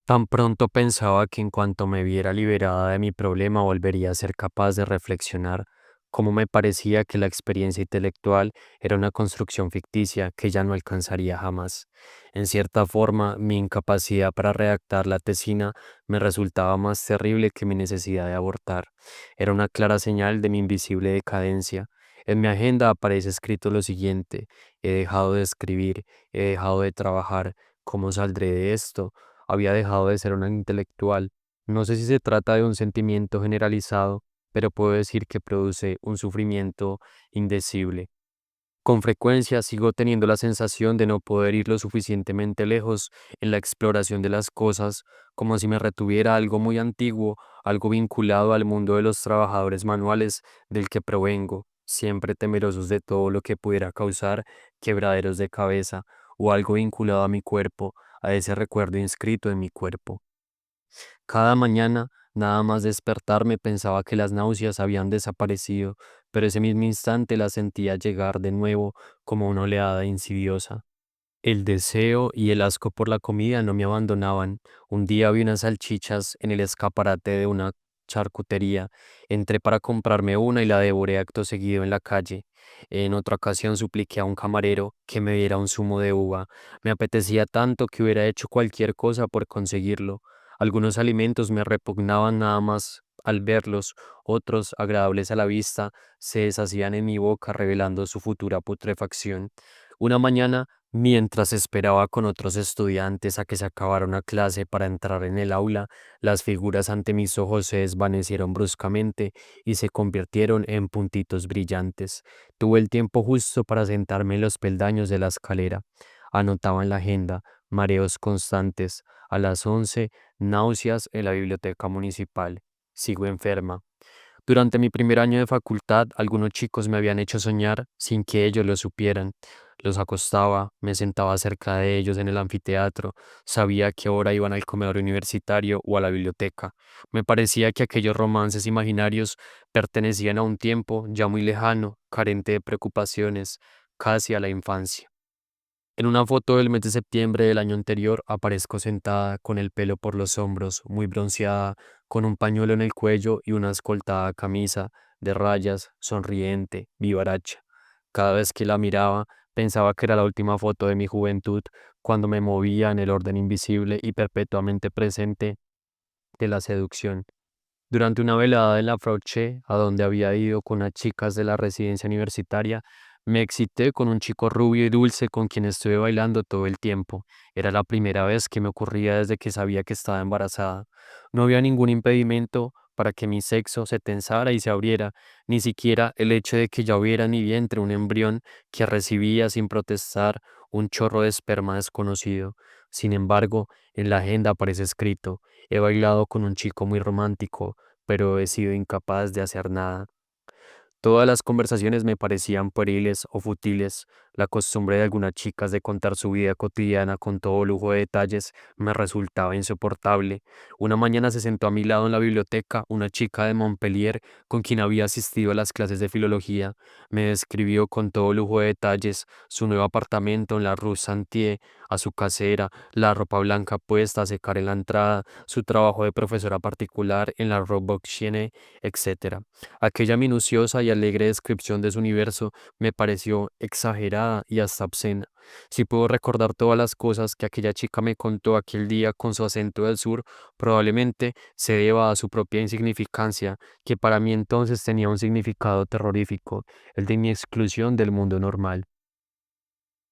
Speaker 1: Tan pronto pensaba que en cuanto me viera liberada de mi problema volvería a ser capaz de reflexionar, como me parecía que la experiencia intelectual era una construcción ficticia que ya no alcanzaría jamás. En cierta forma, mi incapacidad para redactar la tesina me resultaba más terrible que mi necesidad de abortar. Era una clara señal de mi invisible decadencia. En mi agenda aparece escrito lo siguiente: he dejado de escribir, he dejado de trabajar. ¿Cómo saldré de esto? Había dejado de ser una intelectual. No sé si se trata de un sentimiento generalizado, pero puedo decir que produce un sufrimiento indecible. Con frecuencia sigo teniendo la sensación de no poder ir lo suficientemente lejos en la exploración de las cosas, como si me retuviera algo muy antiguo, algo vinculado al mundo de los trabajadores manuales del que provengo, siempre temerosos de todo lo que pudiera causar quebraderos de cabeza, o algo vinculado a mi cuerpo, a ese recuerdo inscrito en mi cuerpo. Cada mañana, nada más despertarme, pensaba que las náuseas habían desaparecido, pero ese mismo instante las sentía llegar de nuevo como una oleada insidiosa. El deseo y el asco por la comida no me abandonaban. Un día vi unas salchichas en el escaparate de una charcutería. Entré para comprarme una y la devoré acto seguido en la calle. En otra ocasión supliqué a un camarero que me diera un zumo de uva. Me apetecía tanto que hubiera hecho cualquier cosa por conseguirlo. Algunos alimentos me repugnaban nada más al verlos, otros, agradables a la vista, se deshacían en mi boca revelando su futura putrefacción. Una mañana Mientras esperaba con otros estudiantes a que se acabara una clase para entrar en el aula, las figuras ante mis ojos se desvanecieron bruscamente y se convirtieron en puntitos brillantes. Tuve el tiempo justo para sentarme en los peldaños de la escalera. Anotaba en la agenda mareos constantes. A las 11, náuseas en la biblioteca municipal. Sigo enferma. Durante mi primer año de facultad, algunos chicos me habían hecho soñar sin que ellos lo supieran. Los acostaba, me sentaba cerca de ellos en el anfiteatro, sabía que ahora iban al comedor universitario o a la biblioteca. Me parecía que aquellos romances imaginarios pertenecían a un tiempo ya muy lejano, carente de preocupaciones, casi a la infancia. En una foto del mes de septiembre del año anterior aparezco sentada con el pelo por los hombros, muy bronceada, con un pañuelo en el cuello y una escoltada camisa de rayas, sonriente, vivaracha. Cada vez que la miraba, pensaba que era la última foto de mi juventud, cuando me movía en el orden invisible y perpetuamente presente de la seducción. Durante una velada en la Frauche, a donde había ido con las chicas de la residencia universitaria, me excité con un chico rubio y dulce con quien estuve bailando todo el tiempo. Era la primera vez que me ocurría desde que sabía que estaba embarazada. No había ningún impedimento para que mi sexo se tensara y se abriera, ni siquiera el hecho de que ya hubiera en mi vientre un embrión que recibía sin protestar un chorro de esperma desconocido. Sin embargo, en la agenda aparece escrito: he bailado con un chico muy romántico, pero he sido incapaz de hacer nada. Todas las conversaciones me parecían pueriles o futiles. La costumbre de algunas chicas de contar su vida cotidiana con todo lujo de detalles me resultaba insoportable. Una mañana se sentó a mi lado en la biblioteca una chica de Montpellier con quien había asistido a las clases de filología. Me describió con todo lujo de detalles su nuevo apartamento en la Rue Santier, a su casera, la ropa blanca puesta a secar en la entrada, su trabajo de profesora particular en la Rue Boccine, etc. Aquella minuciosa y alegre descripción de su universo me pareció exagerada y hasta obscena. Si puedo recordar todas las cosas que aquella chica me contó aquel día con su acento del sur, probablemente se deba a su propia insignificancia, que para mí entonces tenía un significado terrorífico, el de mi exclusión del mundo normal.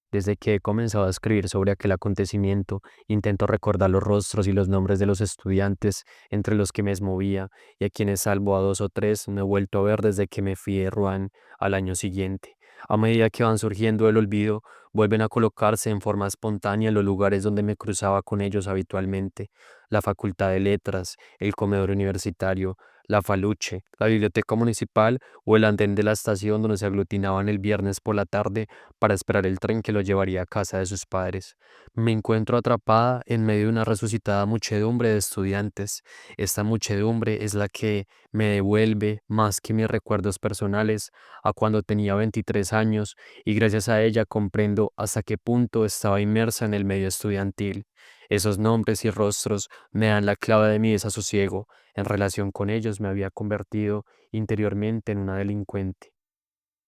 Speaker 1: Desde que he comenzado a escribir sobre aquel acontecimiento, intento recordar los rostros y los nombres de los estudiantes entre los que me movía y a quienes, salvo a dos o tres, no he vuelto a ver desde que me fui de Rouen al año siguiente. A medida que van surgiendo del olvido, vuelven a colocarse en forma espontánea en los lugares donde me cruzaba con ellos habitualmente: la Facultad de Letras, el comedor universitario, la Faluche, la biblioteca municipal o el andén de la estación donde se aglutinaban el viernes por la tarde para esperar el tren que lo llevaría a casa de sus padres. Me encuentro atrapada en medio de una resucitada muchedumbre de estudiantes. Esta muchedumbre es la que me devuelve, más que mis recuerdos personales, a cuando tenía 23 años, y gracias a ella comprendo hasta qué punto estaba inmersa en el medio estudiantil. Esos nombres y rostros me dan la clave de mi desasosiego. En relación con ellos me había convertido interiormente en una delincuente.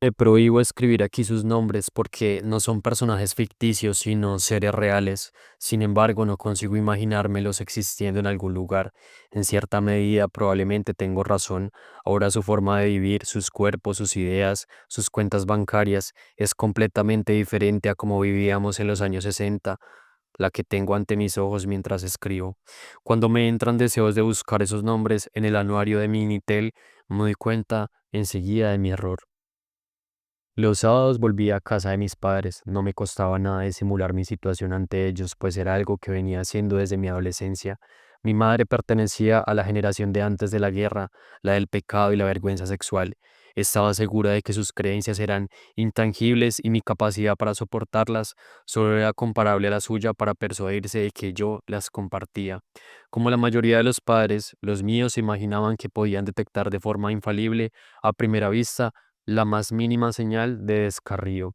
Speaker 1: Me prohíbo escribir aquí sus nombres porque no son personajes ficticios, sino seres reales. Sin embargo, no consigo imaginármelos existiendo en algún lugar. En cierta medida, probablemente tengo razón. Ahora su forma de vivir, sus cuerpos, sus ideas, sus cuentas bancarias es completamente diferente a como vivíamos en los años 60, la que tengo ante mis ojos mientras escribo. Cuando me entran deseos de buscar esos nombres en el anuario de Minitel, me doy cuenta enseguida de mi error. Los sábados volvía a casa de mis padres. No me costaba nada disimular mi situación ante ellos, pues era algo que venía haciendo desde mi adolescencia. Mi madre pertenecía a la generación de antes de la guerra, la del pecado y la vergüenza sexual. Estaba segura de que sus creencias eran intangibles y mi capacidad para soportarlas solo era comparable a la suya para persuadirse de que yo las compartía. Como la mayoría de los padres, los míos se imaginaban que podían detectar de forma infalible, a primera vista, la más mínima señal de descarrío.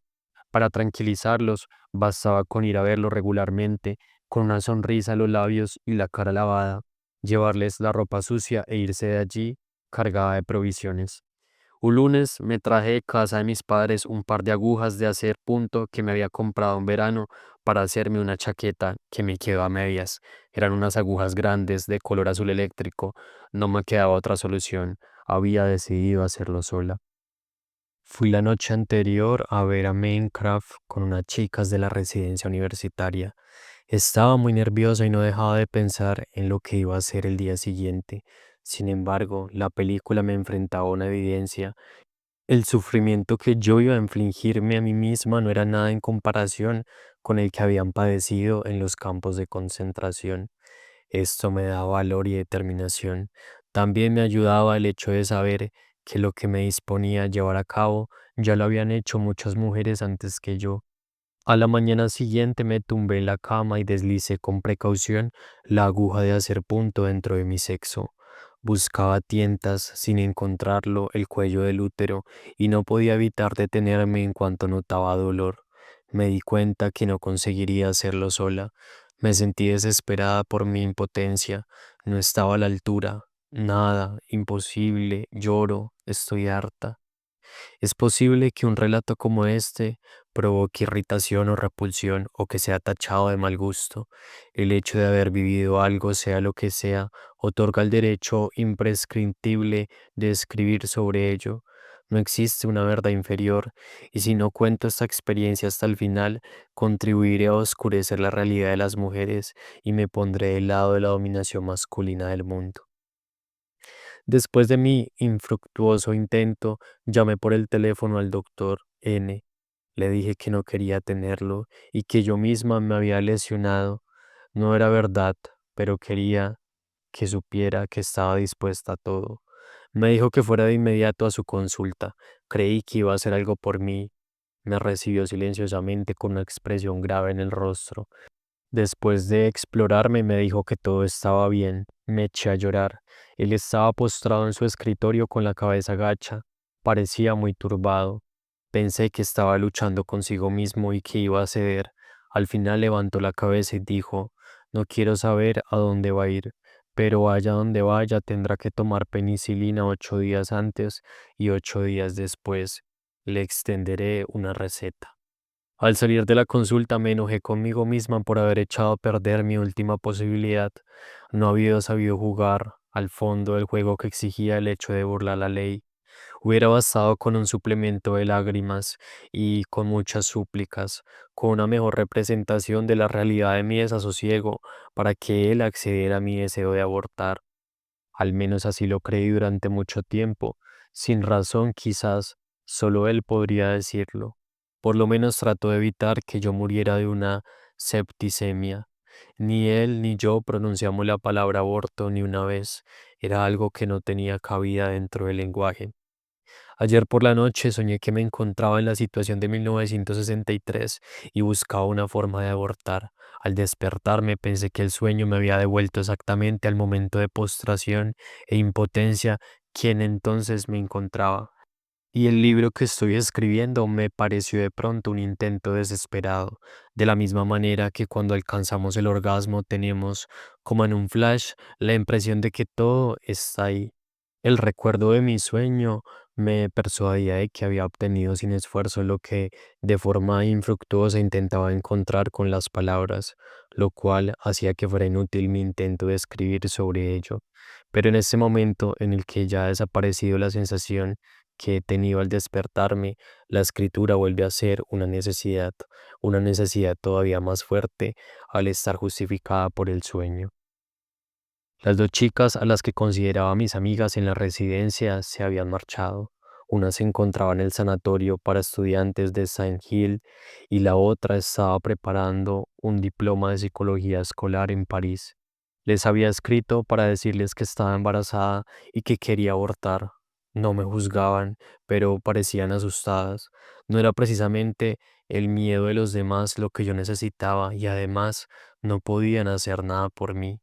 Speaker 1: Para tranquilizarlos, bastaba con ir a verlos regularmente, con una sonrisa en los labios y la cara lavada, llevarles la ropa sucia e irse de allí cargada de provisiones. Un lunes me traje de casa de mis padres un par de agujas de hacer punto que me había comprado en verano para hacerme una chaqueta que me quedó a medias. Eran unas agujas grandes de color azul eléctrico. No me quedaba otra solución. Había decidido hacerlo sola. Fui la noche anterior a ver a Minecraft con unas chicas de la residencia universitaria. Estaba muy nerviosa y no dejaba de pensar en lo que iba a hacer el día siguiente. Sin embargo, la película me enfrentaba a una evidencia. El sufrimiento que yo iba a infligirme a mí misma no era nada en comparación con el que habían padecido en los campos de concentración. Esto me daba valor y determinación. También me ayudaba el hecho de saber que lo que me disponía a llevar a cabo ya lo habían hecho muchas mujeres antes que yo. A la mañana siguiente me tumbé en la cama y deslicé con precaución la aguja de hacer punto dentro de mi sexo. Buscaba tientas sin encontrarlo el cuello del útero y no podía evitar detenerme en cuanto notaba dolor. Me di cuenta que no conseguiría hacerlo sola. Me sentí desesperada por mi impotencia. No estaba a la altura. Nada, imposible, lloro, estoy harta. Es posible que un relato como este provoque irritación o repulsión o que sea tachado de mal gusto. El hecho de haber vivido algo, sea lo que sea, otorga el derecho imprescriptible de escribir sobre ello. No existe una verdad inferior, y si no cuento esta experiencia hasta el final, contribuiré a oscurecer la realidad de las mujeres y me pondré del lado de la dominación masculina del mundo. Después de mi infructuoso intento, llamé por el teléfono al doctor N. Le dije que no quería tenerlo y que yo misma me había lesionado. No era verdad, pero quería que supiera que estaba dispuesta a todo. Me dijo que fuera de inmediato a su consulta. Creí que iba a hacer algo por mí. Me recibió silenciosamente con una expresión grave en el rostro. Después de explorarme, me dijo que todo estaba bien. Me eché a llorar. Él estaba postrado en su escritorio con la cabeza gacha. Parecía muy turbado. Pensé que estaba luchando consigo mismo y que iba a ceder. Al final levantó la cabeza y dijo, no quiero saber a dónde va a ir, pero vaya donde vaya tendrá que tomar penicilina 8 días antes y 8 días después. Le extenderé una receta. Al salir de la consulta me enojé conmigo misma por haber echado a perder mi última posibilidad. No había sabido jugar al fondo del juego que exigía el hecho de burlar la ley. Hubiera bastado con un suplemento de lágrimas y con muchas súplicas, con una mejor representación de la realidad de mi desasosiego para que él accediera a mi deseo de abortar. Al menos así lo creí durante mucho tiempo. Sin razón, quizás, solo él podría decirlo. Por lo menos trató de evitar que yo muriera de una septicemia. Ni él ni yo pronunciamos la palabra aborto ni una vez. Era algo que no tenía cabida dentro del lenguaje. Ayer por la noche soñé que me encontraba en la situación de 1963 y buscaba una forma de abortar. Al despertarme pensé que el sueño me había devuelto exactamente al momento de postración e impotencia quien entonces me encontraba. Y el libro que estoy escribiendo me pareció de pronto un intento desesperado, de la misma manera que cuando alcanzamos el orgasmo tenemos, como en un flash, la impresión de que todo está ahí. El recuerdo de mi sueño me persuadía de que había obtenido sin esfuerzo lo que de forma infructuosa intentaba encontrar con las palabras, lo cual hacía que fuera inútil mi intento de escribir sobre ello. Pero en ese momento en el que ya ha desaparecido la sensación que he tenido al despertarme, la escritura vuelve a ser una necesidad todavía más fuerte al estar justificada por el sueño. Las dos chicas a las que consideraba mis amigas en la residencia se habían marchado. Una se encontraba en el sanatorio para estudiantes de Saint Hill y la otra estaba preparando un diploma de psicología escolar en París. Les había escrito para decirles que estaba embarazada y que quería abortar. No me juzgaban, pero parecían asustadas. No era precisamente el miedo de los demás lo que yo necesitaba y además no podían hacer nada por mí.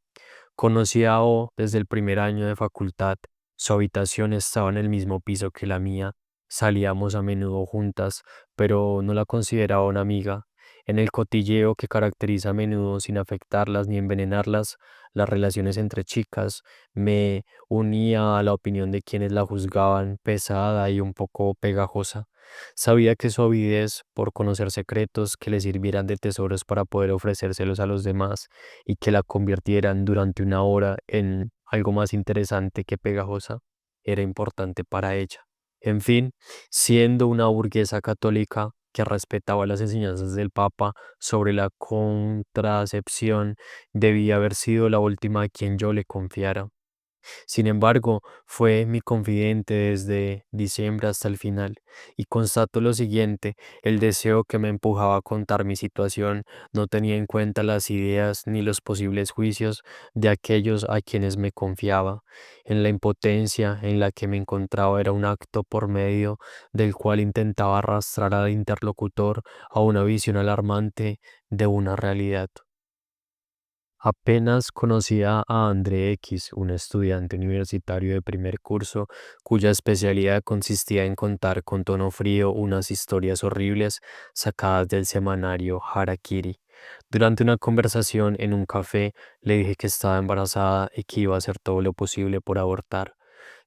Speaker 1: Conocí a O desde el primer año de facultad. Su habitación estaba en el mismo piso que la mía. Salíamos a menudo juntas, pero no la consideraba una amiga. En el cotilleo que caracteriza a menudo sin afectarlas ni envenenarlas, las relaciones entre chicas, me unía a la opinión de quienes la juzgaban pesada y un poco pegajosa. Sabía que su avidez por conocer secretos que le sirvieran de tesoros para poder ofrecérselos a los demás y que la convirtieran durante una hora en algo más interesante que pegajosa, era importante para ella. En fin, siendo una burguesa católica que respetaba las enseñanzas del Papa sobre la contracepción, debía haber sido la última a quien yo le confiara. Sin embargo, fue mi confidente desde diciembre hasta el final, y constato lo siguiente: el deseo que me empujaba a contar mi situación no tenía en cuenta las ideas ni los posibles juicios de aquellos a quienes me confiaba. En la impotencia en la que me encontraba era un acto por medio del cual intentaba arrastrar al interlocutor a una visión alarmante de una realidad. Apenas conocía a André X, un estudiante universitario de primer curso cuya especialidad consistía en contar con tono frío unas historias horribles sacadas del semanario Harakiri. Durante una conversación en un café le dije que estaba embarazada y que iba a hacer todo lo posible por abortar.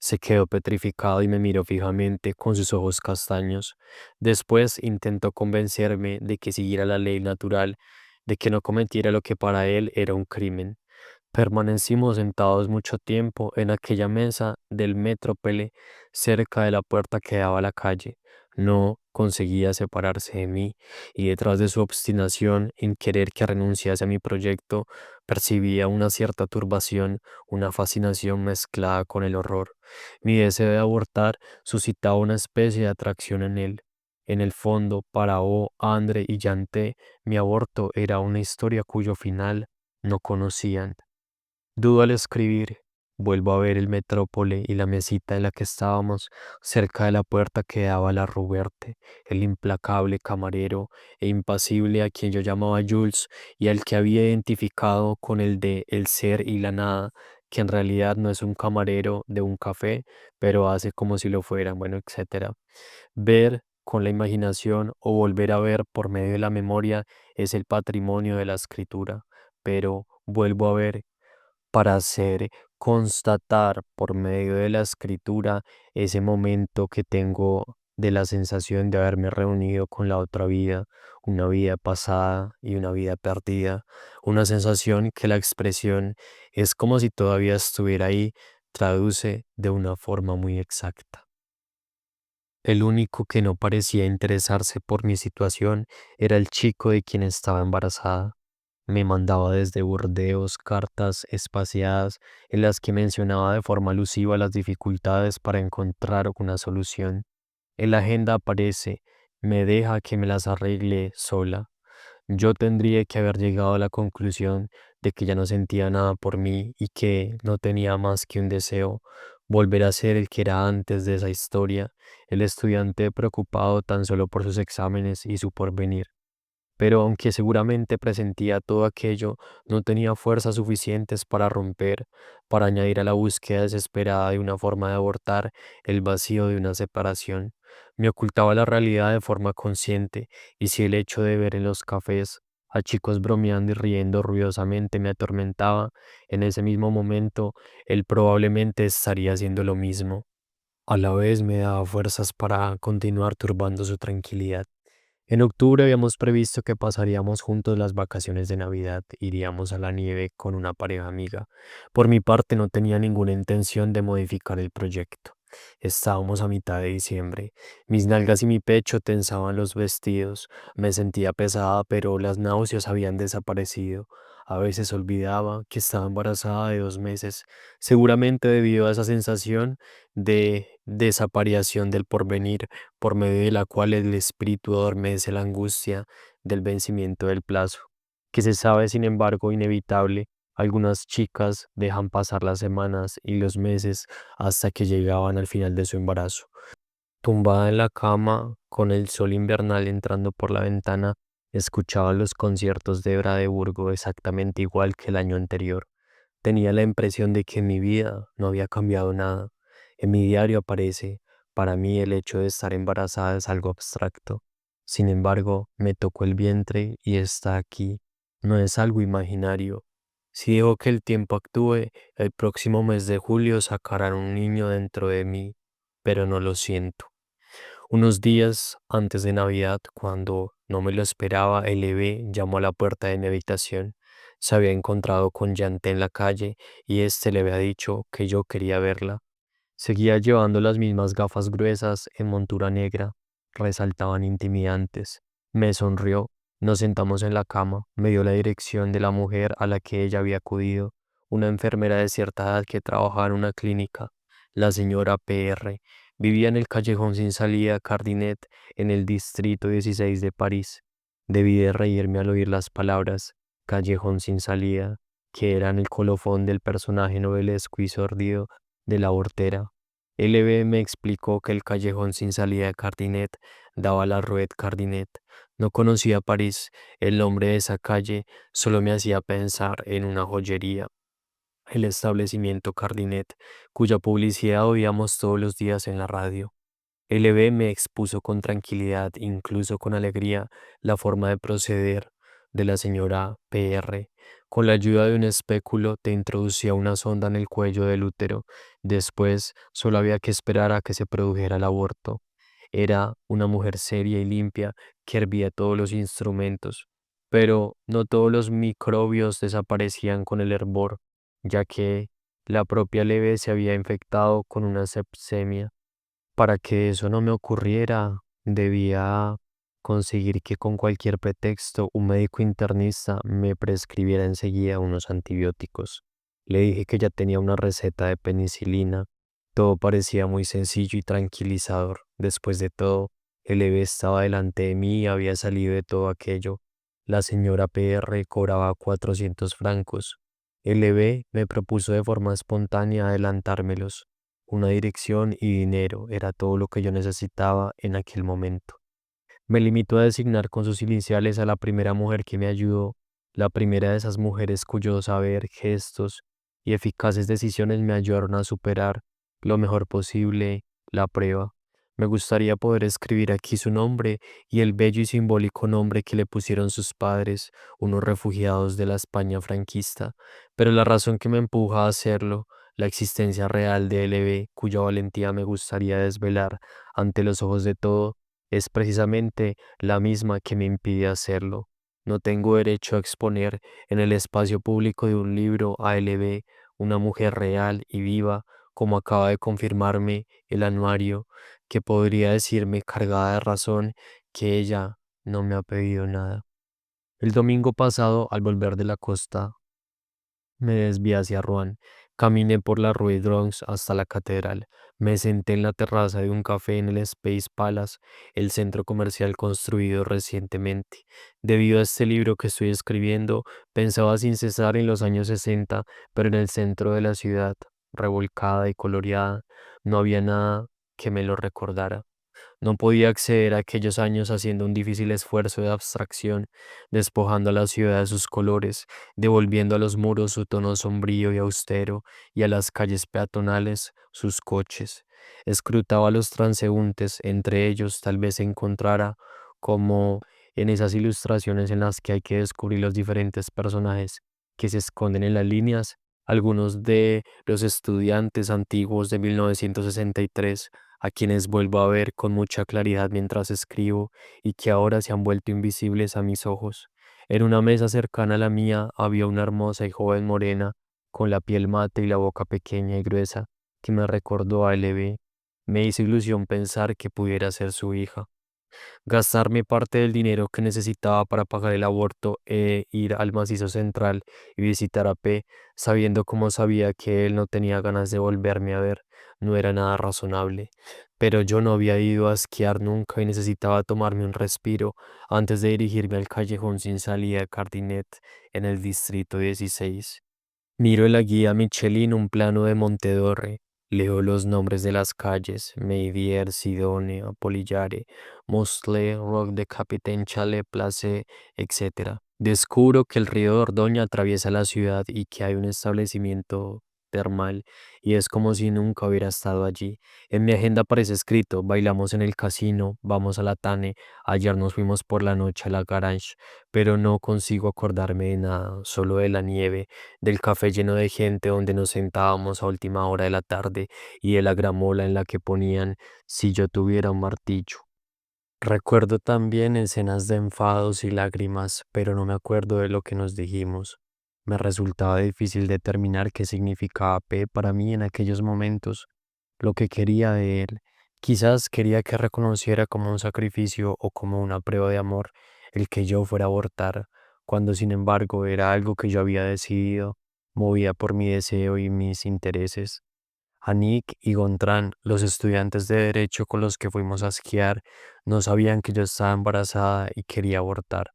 Speaker 1: Se quedó petrificado y me miró fijamente con sus ojos castaños. Después intentó convencerme de que siguiera la ley natural, de que no cometiera lo que para él era un crimen. Permanecimos sentados mucho tiempo en aquella mesa del Metrópole, cerca de la puerta que daba a la calle. No conseguía separarse de mí, y detrás de su obstinación en querer que renunciase a mi proyecto, percibía una cierta turbación, una fascinación mezclada con el horror. Mi deseo de abortar suscitaba una especie de atracción en él. En el fondo, para O, Andre y Yanté, mi aborto era una historia cuyo final no conocían. Dudo al escribir. Vuelvo a ver el metrópole y la mesita en la que estábamos, cerca de la puerta que daba a la Ruberte, el implacable camarero e impasible a quien yo llamaba Jules y al que había identificado con el de el ser y la nada, que en realidad no es un camarero de un café, pero hace como si lo fuera, bueno, etcétera. Ver con la imaginación o volver a ver por medio de la memoria es el patrimonio de la escritura, pero vuelvo a ver para hacer constatar por medio de la escritura ese momento que tengo de la sensación de haberme reunido con la otra vida, una vida pasada y una vida perdida, una sensación que la expresión es como si todavía estuviera ahí, traduce de una forma muy exacta. El único que no parecía interesarse por mi situación era el chico de quien estaba embarazada. Me mandaba desde Burdeos cartas espaciadas en las que mencionaba de forma alusiva las dificultades para encontrar una solución. En la agenda aparece: me deja que me las arregle sola. Yo tendría que haber llegado a la conclusión de que ya no sentía nada por mí y que no tenía más que un deseo: volver a ser el que era antes de esa historia, el estudiante preocupado tan solo por sus exámenes y su porvenir. Pero aunque seguramente presentía todo aquello, no tenía fuerzas suficientes para romper, para añadir a la búsqueda desesperada de una forma de abortar el vacío de una separación. Me ocultaba la realidad de forma consciente, y si el hecho de ver en los cafés a chicos bromeando y riendo ruidosamente me atormentaba, en ese mismo momento él probablemente estaría haciendo lo mismo. A la vez me daba fuerzas para continuar turbando su tranquilidad. En octubre habíamos previsto que pasaríamos juntos las vacaciones de Navidad, iríamos a la nieve con una pareja amiga. Por mi parte no tenía ninguna intención de modificar el proyecto. Estábamos a mitad de diciembre. Mis nalgas y mi pecho tensaban los vestidos. Me sentía pesada, pero las náuseas habían desaparecido. A veces olvidaba que estaba embarazada de 2 meses, seguramente debido a esa sensación de desaparición del porvenir, por medio de la cual el espíritu adormece la angustia del vencimiento del plazo, que se sabe sin embargo inevitable. Algunas chicas dejan pasar las semanas y los meses hasta que llegaban al final de su embarazo. Tumbada en la cama, con el sol invernal entrando por la ventana, escuchaba los conciertos de Bradeburgo exactamente igual que el año anterior. Tenía la impresión de que en mi vida no había cambiado nada. En mi diario aparece: para mí el hecho de estar embarazada es algo abstracto. Sin embargo, me tocó el vientre y está aquí. No es algo imaginario. Si dejo que el tiempo actúe, el próximo mes de julio sacarán un niño dentro de mí, pero no lo siento. Unos días antes de Navidad, cuando no me lo esperaba, el bebé llamó a la puerta de mi habitación. Se había encontrado con Yanté en la calle y éste le había dicho que yo quería verla. Seguía llevando las mismas gafas gruesas en montura negra, resaltaban intimidantes. Me sonrió, nos sentamos en la cama, me dio la dirección de la mujer a la que ella había acudido, una enfermera de cierta edad que trabajaba en una clínica, la señora PR. Vivía en el callejón sin salida Cardinet, en el distrito 16 de París. Debí de reírme al oír las palabras callejón sin salida, que eran el colofón del personaje novelesco y sórdido de la hortera. LB me explicó que el callejón sin salida de Cardinet daba a la Rue Cardinet. No conocía París, el nombre de esa calle solo me hacía pensar en una joyería, el establecimiento Cardinet, cuya publicidad oíamos todos los días en la radio. LB me expuso con tranquilidad, incluso con alegría, la forma de proceder de la señora PR. Con la ayuda de un espéculo te introducía una sonda en el cuello del útero. Después solo había que esperar a que se produjera el aborto. Era una mujer seria y limpia que hervía todos los instrumentos, pero no todos los microbios desaparecían con el hervor, ya que la propia Leve se había infectado con una sepsemia. Para que eso no me ocurriera, debía conseguir que con cualquier pretexto un médico internista me prescribiera enseguida unos antibióticos. Le dije que ya tenía una receta de penicilina. Todo parecía muy sencillo y tranquilizador. Después de todo, el bebé estaba delante de mí y había salido de todo aquello. La señora PR cobraba 400 francos. El bebé me propuso de forma espontánea adelantármelos. Una dirección y dinero era todo lo que yo necesitaba en aquel momento. Me limitó a designar con sus iniciales a la primera mujer que me ayudó, la primera de esas mujeres cuyo saber, gestos y eficaces decisiones me ayudaron a superar lo mejor posible la prueba. Me gustaría poder escribir aquí su nombre y el bello y simbólico nombre que le pusieron sus padres, unos refugiados de la España franquista, pero la razón que me empuja a hacerlo, la existencia real de LB, cuya valentía me gustaría desvelar ante los ojos de todo, es precisamente la misma que me impide hacerlo. No tengo derecho a exponer en el espacio público de un libro a LB, una mujer real y viva, como acaba de confirmarme el anuario, que podría decirme cargada de razón que ella no me ha pedido nada. El domingo pasado, al volver de la costa, me desvié hacia Rouen. Caminé por la Rue Dreux hasta la catedral. Me senté en la terraza de un café en el Space Palace, el centro comercial construido recientemente. Debido a este libro que estoy escribiendo, pensaba sin cesar en los años 60, pero en el centro de la ciudad, revolcada y coloreada, no había nada que me lo recordara. No podía acceder a aquellos años haciendo un difícil esfuerzo de abstracción, despojando a la ciudad de sus colores, devolviendo a los muros su tono sombrío y austero, y a las calles peatonales sus coches. Escrutaba a los transeúntes, entre ellos tal vez encontrara, como en esas ilustraciones en las que hay que descubrir los diferentes personajes que se esconden en las líneas, algunos de los estudiantes antiguos de 1963 a quienes vuelvo a ver con mucha claridad mientras escribo y que ahora se han vuelto invisibles a mis ojos. En una mesa cercana a la mía había una hermosa y joven morena, con la piel mate y la boca pequeña y gruesa, que me recordó a LB. Me hizo ilusión pensar que pudiera ser su hija. Gastarme parte del dinero que necesitaba para pagar el aborto e ir al macizo central y visitar a P, sabiendo como sabía que él no tenía ganas de volverme a ver, no era nada razonable. Pero yo no había ido a esquiar nunca y necesitaba tomarme un respiro antes de dirigirme al callejón sin salida de Cardinet en el distrito 16. Miro en la guía Michelin un plano de Montedorre. Leo los nombres de las calles: Meidier, Sidonia, Apollillare, Mosle, Roc de Capitaine Chalet, Place, etc. Descubro que el río Dordoña atraviesa la ciudad y que hay un establecimiento termal, y es como si nunca hubiera estado allí. En mi agenda aparece escrito: bailamos en el casino, vamos a la Tane, ayer nos fuimos por la noche a la Garage, pero no consigo acordarme de nada, solo de la nieve, del café lleno de gente donde nos sentábamos a última hora de la tarde y de la gramola en la que ponían si yo tuviera un martillo. Recuerdo también escenas de enfados y lágrimas, pero no me acuerdo de lo que nos dijimos. Me resultaba difícil determinar qué significaba P para mí en aquellos momentos. lo que quería de él. Quizás quería que reconociera como un sacrificio o como una prueba de amor el que yo fuera a abortar, cuando sin embargo era algo que yo había decidido, movida por mi deseo y mis intereses. Anik y Gontran, los estudiantes de derecho con los que fuimos a esquiar, no sabían que yo estaba embarazada y quería abortar.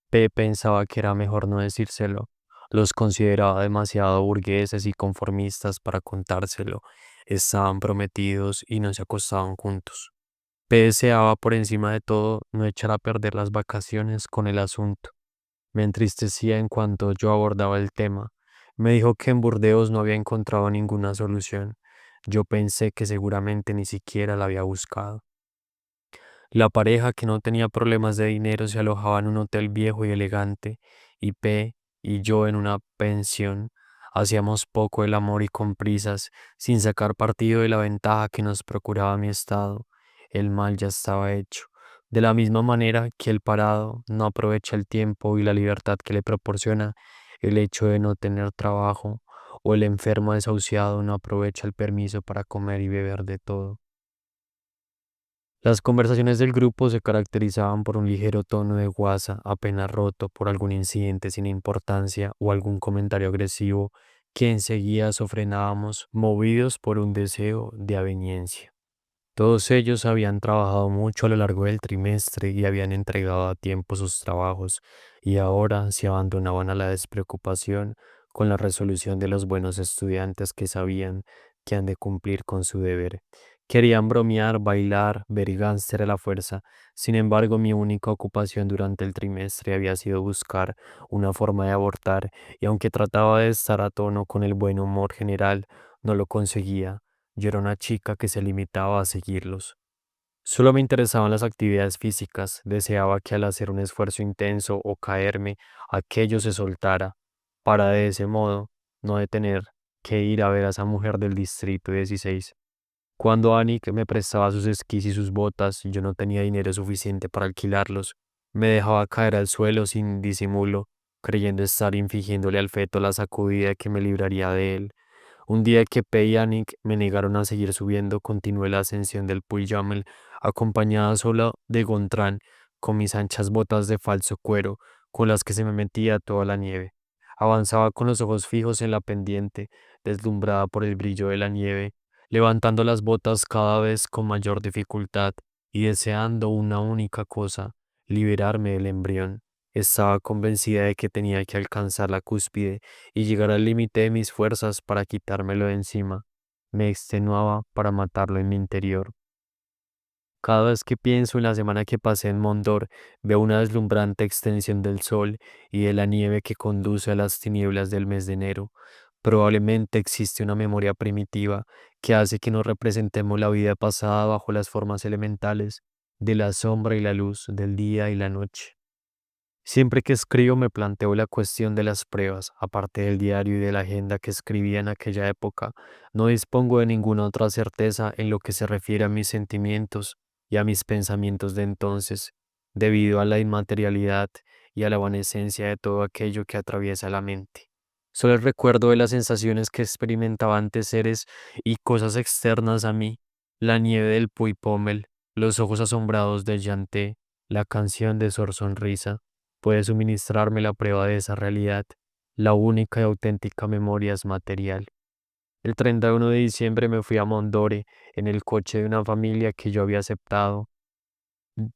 Speaker 1: P pensaba que era mejor no decírselo. Los consideraba demasiado burgueses y conformistas para contárselo. Estaban prometidos y no se acostaban juntos. P deseaba por encima de todo no echar a perder las vacaciones con el asunto. Me entristecía en cuanto yo abordaba el tema. Me dijo que en Burdeos no había encontrado ninguna solución. Yo pensé que seguramente ni siquiera la había buscado. La pareja, que no tenía problemas de dinero, se alojaba en un hotel viejo y elegante, y P y yo en una pensión. Hacíamos poco el amor y con prisas, sin sacar partido de la ventaja que nos procuraba mi estado. El mal ya estaba hecho. De la misma manera que el parado no aprovecha el tiempo y la libertad que le proporciona el hecho de no tener trabajo, o el enfermo desahuciado no aprovecha el permiso para comer y beber de todo. Las conversaciones del grupo se caracterizaban por un ligero tono de guasa, apenas roto por algún incidente sin importancia o algún comentario agresivo que enseguida sofrenábamos, movidos por un deseo de aveniencia. Todos ellos habían trabajado mucho a lo largo del trimestre y habían entregado a tiempo sus trabajos, y ahora se abandonaban a la despreocupación con la resolución de los buenos estudiantes que sabían que han de cumplir con su deber. Querían bromear, bailar, ver gánster a la fuerza. Sin embargo, mi única ocupación durante el trimestre había sido buscar una forma de abortar, y aunque trataba de estar a tono con el buen humor general, no lo conseguía. Yo era una chica que se limitaba a seguirlos. Solo me interesaban las actividades físicas. Deseaba que al hacer un esfuerzo intenso o caerme, aquello se soltara, para de ese modo no detener que ir a ver a esa mujer del distrito 16. Cuando Anik me prestaba sus esquís y sus botas y yo no tenía dinero suficiente para alquilarlos, me dejaba caer al suelo sin disimulo, creyendo estar infligiéndole al feto la sacudida que me libraría de él. Un día que Pei y Anik me negaron a seguir subiendo, continué la ascensión del Puigdàmel, acompañada solo de Gontran, con mis anchas botas de falso cuero, con las que se me metía toda la nieve. Avanzaba con los ojos fijos en la pendiente, deslumbrada por el brillo de la nieve, levantando las botas cada vez con mayor dificultad y deseando una única cosa: liberarme del embrión. Estaba convencida de que tenía que alcanzar la cúspide y llegar al límite de mis fuerzas para quitármelo de encima. Me extenuaba para matarlo en mi interior. Cada vez que pienso en la semana que pasé en Mondor, veo una deslumbrante extensión del sol y de la nieve que conduce a las tinieblas del mes de enero. Probablemente existe una memoria primitiva que hace que nos representemos la vida pasada bajo las formas elementales de la sombra y la luz, del día y la noche. Siempre que escribo me planteo la cuestión de las pruebas. Aparte del diario y de la agenda que escribía en aquella época, no dispongo de ninguna otra certeza en lo que se refiere a mis sentimientos y a mis pensamientos de entonces, debido a la inmaterialidad y a la evanescencia de todo aquello que atraviesa la mente. Solo el recuerdo de las sensaciones que experimentaba ante seres y cosas externas a mí: la nieve del Puy Pommel, los ojos asombrados de Yanté, la canción de Sor Sonrisa, puede suministrarme la prueba de esa realidad. La única y auténtica memoria es material. El 31 de diciembre me fui a Mondore en el coche de una familia que yo había aceptado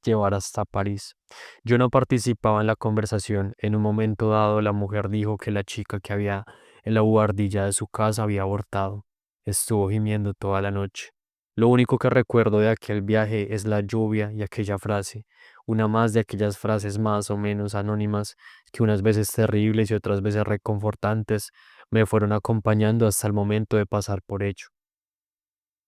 Speaker 1: llevar hasta París. Yo no participaba en la conversación. En un momento dado, la mujer dijo que la chica que había en la buhardilla de su casa había abortado. Estuvo gimiendo toda la noche. Lo único que recuerdo de aquel viaje es la lluvia y aquella frase, una más de aquellas frases más o menos anónimas que unas veces terribles y otras veces reconfortantes me fueron acompañando hasta el momento de pasar por ello.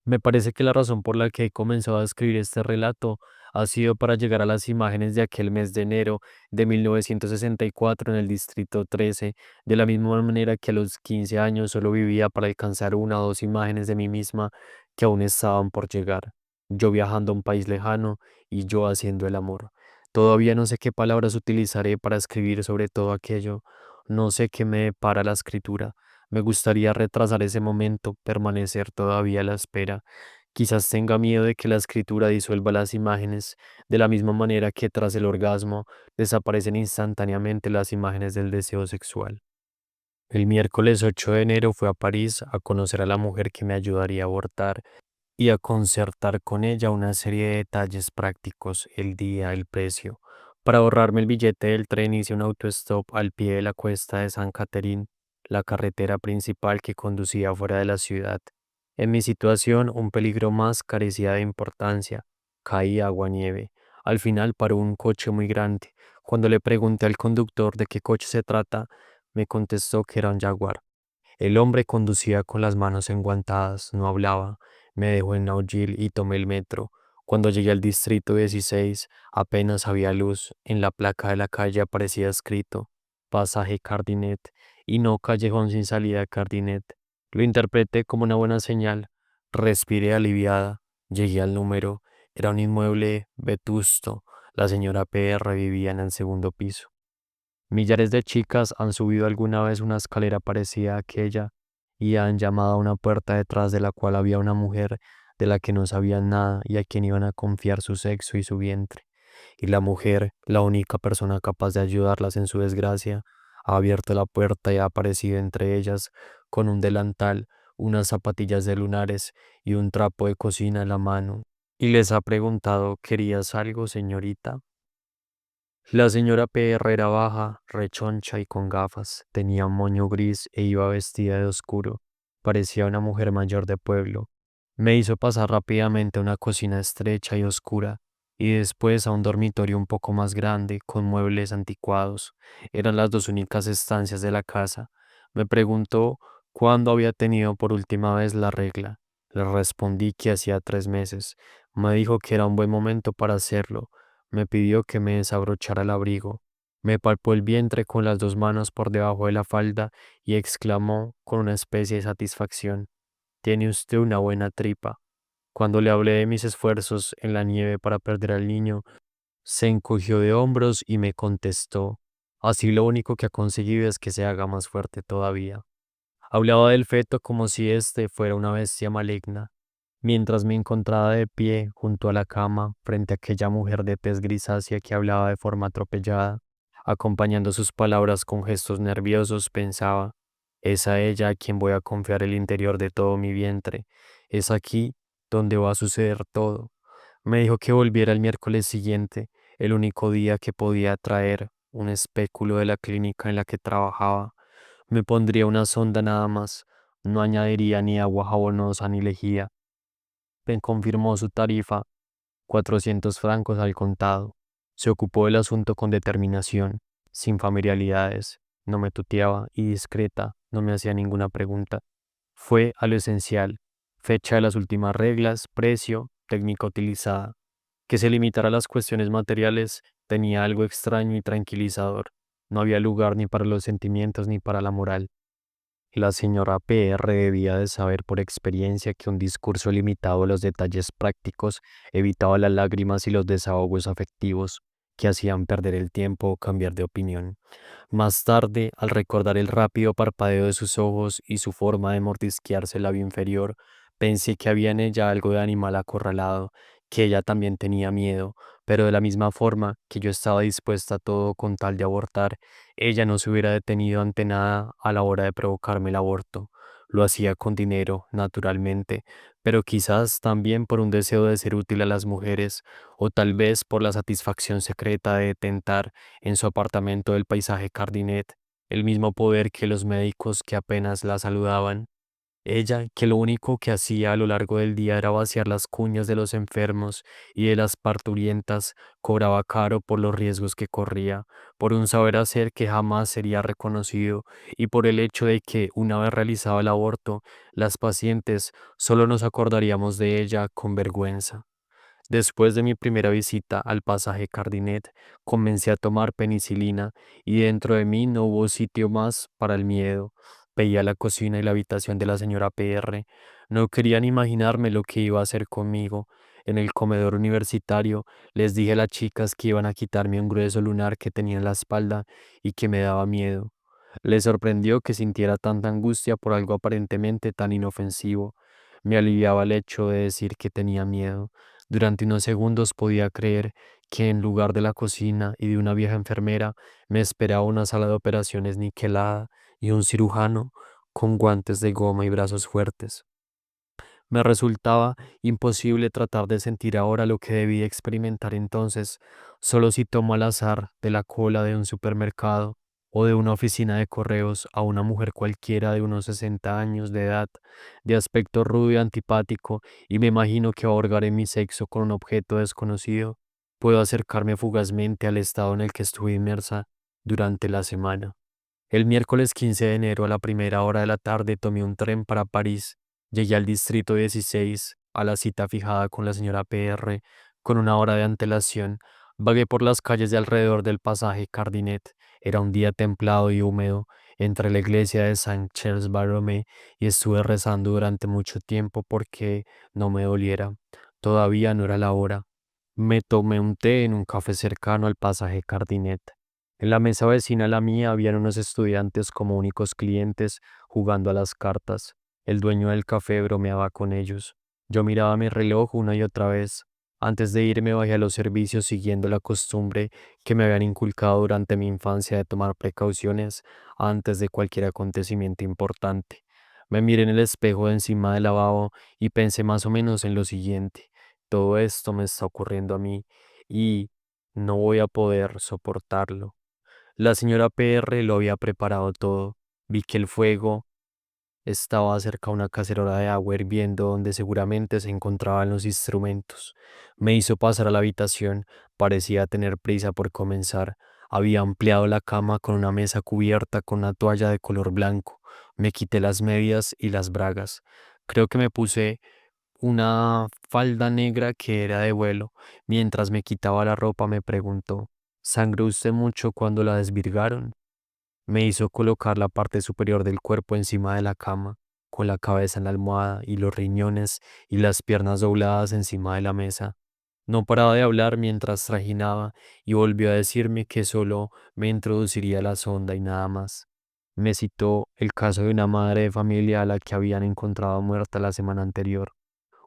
Speaker 1: Me parece que la razón por la que he comenzado a escribir este relato ha sido para llegar a las imágenes de aquel mes de enero de 1964 en el Distrito 13, de la misma manera que a los 15 años solo vivía para alcanzar una o dos imágenes de mí misma que aún estaban por llegar. Yo viajando a un país lejano y yo haciendo el amor. Todavía no sé qué palabras utilizaré para escribir sobre todo aquello. No sé qué me depara la escritura. Me gustaría retrasar ese momento, permanecer todavía a la espera. Quizás tenga miedo de que la escritura disuelva las imágenes, de la misma manera que tras el orgasmo desaparecen instantáneamente las imágenes del deseo sexual. El miércoles 8 de enero fui a París a conocer a la mujer que me ayudaría a abortar y a concertar con ella una serie de detalles prácticos, el día, el precio. Para ahorrarme el billete del tren hice un autostop al pie de la cuesta de San Catherine, la carretera principal que conducía fuera de la ciudad. En mi situación, un peligro más carecía de importancia. Caía agua-nieve. Al final paró un coche muy grande. Cuando le pregunté al conductor de qué coche se trata, me contestó que era un Jaguar. El hombre conducía con las manos enguantadas, no hablaba. Me dejó en Naujil y tomé el metro. Cuando llegué al distrito 16, apenas había luz. En la placa de la calle aparecía escrito Pasaje Cardinet y no Callejón sin salida Cardinet. Lo interpreté como una buena señal. Respiré aliviada. Llegué al número. Era un inmueble vetusto. La señora PR vivía en el segundo piso. Millares de chicas han subido alguna vez una escalera parecida a aquella y han llamado a una puerta detrás de la cual había una mujer de la que no sabían nada y a quien iban a confiar su sexo y su vientre. Y la mujer, la única persona capaz de ayudarlas en su desgracia, ha abierto la puerta y ha aparecido entre ellas con un delantal, unas zapatillas de lunares y un trapo de cocina en la mano. Y les ha preguntado, ¿querías algo, señorita? La señora PR era baja, rechoncha y con gafas, tenía un moño gris e iba vestida de oscuro. Parecía una mujer mayor de pueblo. Me hizo pasar rápidamente a una cocina estrecha y oscura, y después a un dormitorio un poco más grande, con muebles anticuados. Eran las dos únicas estancias de la casa. Me preguntó cuándo había tenido por última vez la regla. Le respondí que hacía 3 meses. Me dijo que era un buen momento para hacerlo. Me pidió que me desabrochara el abrigo. Me palpó el vientre con las dos manos por debajo de la falda y exclamó con una especie de satisfacción: Tiene usted una buena tripa. Cuando le hablé de mis esfuerzos en la nieve para perder al niño, se encogió de hombros y me contestó: Así lo único que ha conseguido es que se haga más fuerte todavía. Hablaba del feto como si éste fuera una bestia maligna. Mientras me encontraba de pie junto a la cama, frente a aquella mujer de tez grisácea que hablaba de forma atropellada, acompañando sus palabras con gestos nerviosos, pensaba: es a ella a quien voy a confiar el interior de todo mi vientre. Es aquí donde va a suceder todo. Me dijo que volviera el miércoles siguiente, el único día que podía traer un espéculo de la clínica en la que trabajaba. Me pondría una sonda nada más, no añadiría ni agua jabonosa ni lejía. Me confirmó su tarifa, 400 francos al contado. Se ocupó del asunto con determinación, sin familiaridades, no me tuteaba y discreta, no me hacía ninguna pregunta. Fue a lo esencial: fecha de las últimas reglas, precio, técnica utilizada. Que se limitara a las cuestiones materiales tenía algo extraño y tranquilizador. No había lugar ni para los sentimientos ni para la moral. La señora PR debía de saber por experiencia que un discurso limitado a los detalles prácticos evitaba las lágrimas y los desahogos afectivos que hacían perder el tiempo o cambiar de opinión. Más tarde, al recordar el rápido parpadeo de sus ojos y su forma de mordisquearse el labio inferior, pensé que había en ella algo de animal acorralado, que ella también tenía miedo, pero de la misma forma que yo estaba dispuesta a todo con tal de abortar, ella no se hubiera detenido ante nada a la hora de provocarme el aborto. Lo hacía con dinero, naturalmente, pero quizás también por un deseo de ser útil a las mujeres, o tal vez por la satisfacción secreta de tentar en su apartamento del paisaje Cardinet el mismo poder que los médicos que apenas la saludaban. Ella, que lo único que hacía a lo largo del día era vaciar las cuñas de los enfermos y de las parturientas, cobraba caro por los riesgos que corría, por un saber hacer que jamás sería reconocido y por el hecho de que, una vez realizado el aborto, las pacientes solo nos acordaríamos de ella con vergüenza. Después de mi primera visita al pasaje Cardinet, comencé a tomar penicilina y dentro de mí no hubo sitio más para el miedo. Veía la cocina y la habitación de la señora PR. No querían imaginarme lo que iba a hacer conmigo. En el comedor universitario les dije a las chicas que iban a quitarme un grueso lunar que tenía en la espalda y que me daba miedo. Le sorprendió que sintiera tanta angustia por algo aparentemente tan inofensivo. Me aliviaba el hecho de decir que tenía miedo. Durante unos segundos podía creer que en lugar de la cocina y de una vieja enfermera me esperaba una sala de operaciones niquelada y un cirujano con guantes de goma y brazos fuertes. Me resultaba imposible tratar de sentir ahora lo que debía experimentar entonces, solo si tomo al azar de la cola de un supermercado o de una oficina de correos a una mujer cualquiera de unos 60 años de edad, de aspecto rudo y antipático, y me imagino que ahorgaré mi sexo con un objeto desconocido, puedo acercarme fugazmente al estado en el que estuve inmersa durante la semana. El miércoles 15 de enero a la primera hora de la tarde tomé un tren para París. Llegué al distrito 16 a la cita fijada con la señora PR con una hora de antelación. Vagué por las calles de alrededor del pasaje Cardinet. Era un día templado y húmedo entre la iglesia de Saint-Charles-Borromée y estuve rezando durante mucho tiempo porque no me doliera. Todavía no era la hora. Me tomé un té en un café cercano al pasaje Cardinet. En la mesa vecina a la mía habían unos estudiantes como únicos clientes jugando a las cartas. El dueño del café bromeaba con ellos. Yo miraba mi reloj una y otra vez. Antes de irme bajé a los servicios siguiendo la costumbre que me habían inculcado durante mi infancia de tomar precauciones antes de cualquier acontecimiento importante. Me miré en el espejo de encima del lavabo y pensé más o menos en lo siguiente. Todo esto me está ocurriendo a mí y no voy a poder soportarlo. La señora PR lo había preparado todo. Vi que el fuego estaba cerca de una cacerola de agua hirviendo donde seguramente se encontraban los instrumentos. Me hizo pasar a la habitación. Parecía tener prisa por comenzar. Había ampliado la cama con una mesa cubierta con una toalla de color blanco. Me quité las medias y las bragas. Creo que me puse una falda negra que era de vuelo. Mientras me quitaba la ropa me preguntó, ¿sangró usted mucho cuando la desvirgaron? Me hizo colocar la parte superior del cuerpo encima de la cama, con la cabeza en la almohada y los riñones y las piernas dobladas encima de la mesa. No paraba de hablar mientras trajinaba y volvió a decirme que solo me introduciría la sonda y nada más. Me citó el caso de una madre de familia a la que habían encontrado muerta la semana anterior.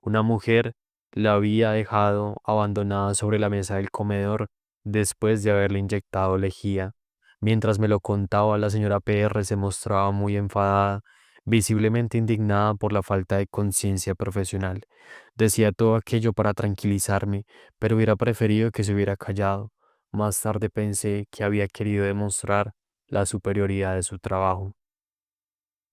Speaker 1: Una mujer la había dejado abandonada sobre la mesa del comedor después de haberle inyectado lejía. Mientras me lo contaba, la señora PR se mostraba muy enfadada, visiblemente indignada por la falta de conciencia profesional. Decía todo aquello para tranquilizarme, pero hubiera preferido que se hubiera callado. Más tarde pensé que había querido demostrar la superioridad de su trabajo.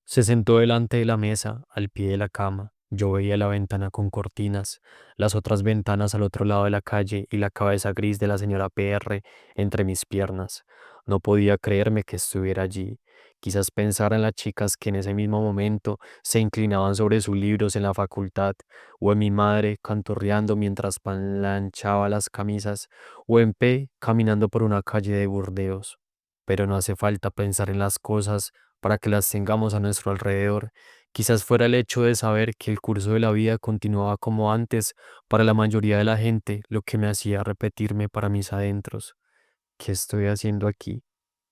Speaker 1: Se sentó delante de la mesa, al pie de la cama. Yo veía la ventana con cortinas, las otras ventanas al otro lado de la calle y la cabeza gris de la señora PR entre mis piernas. No podía creerme que estuviera allí. Quizás pensar en las chicas que en ese mismo momento se inclinaban sobre sus libros en la facultad, o en mi madre canturreando mientras planchaba las camisas, o en P caminando por una calle de Burdeos. Pero no hace falta pensar en las cosas para que las tengamos a nuestro alrededor. Quizás fuera el hecho de saber que el curso de la vida continuaba como antes para la mayoría de la gente lo que me hacía repetirme para mis adentros. ¿Qué estoy haciendo aquí?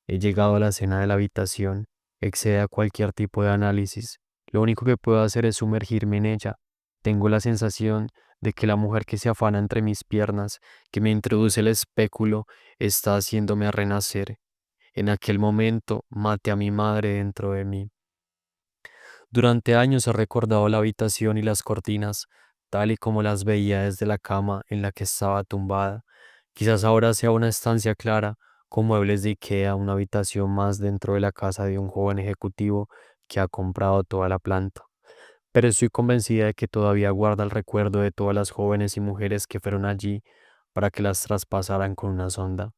Speaker 1: He llegado a la cena de la habitación, excede a cualquier tipo de análisis. Lo único que puedo hacer es sumergirme en ella. Tengo la sensación de que la mujer que se afana entre mis piernas, que me introduce el espéculo, está haciéndome renacer. En aquel momento maté a mi madre dentro de mí. Durante años he recordado la habitación y las cortinas, tal y como las veía desde la cama en la que estaba tumbada. Quizás ahora sea una estancia clara, con muebles de IKEA, una habitación más dentro de la casa de un joven ejecutivo que ha comprado toda la planta. Pero estoy convencida de que todavía guarda el recuerdo de todas las jóvenes y mujeres que fueron allí para que las traspasaran con una sonda.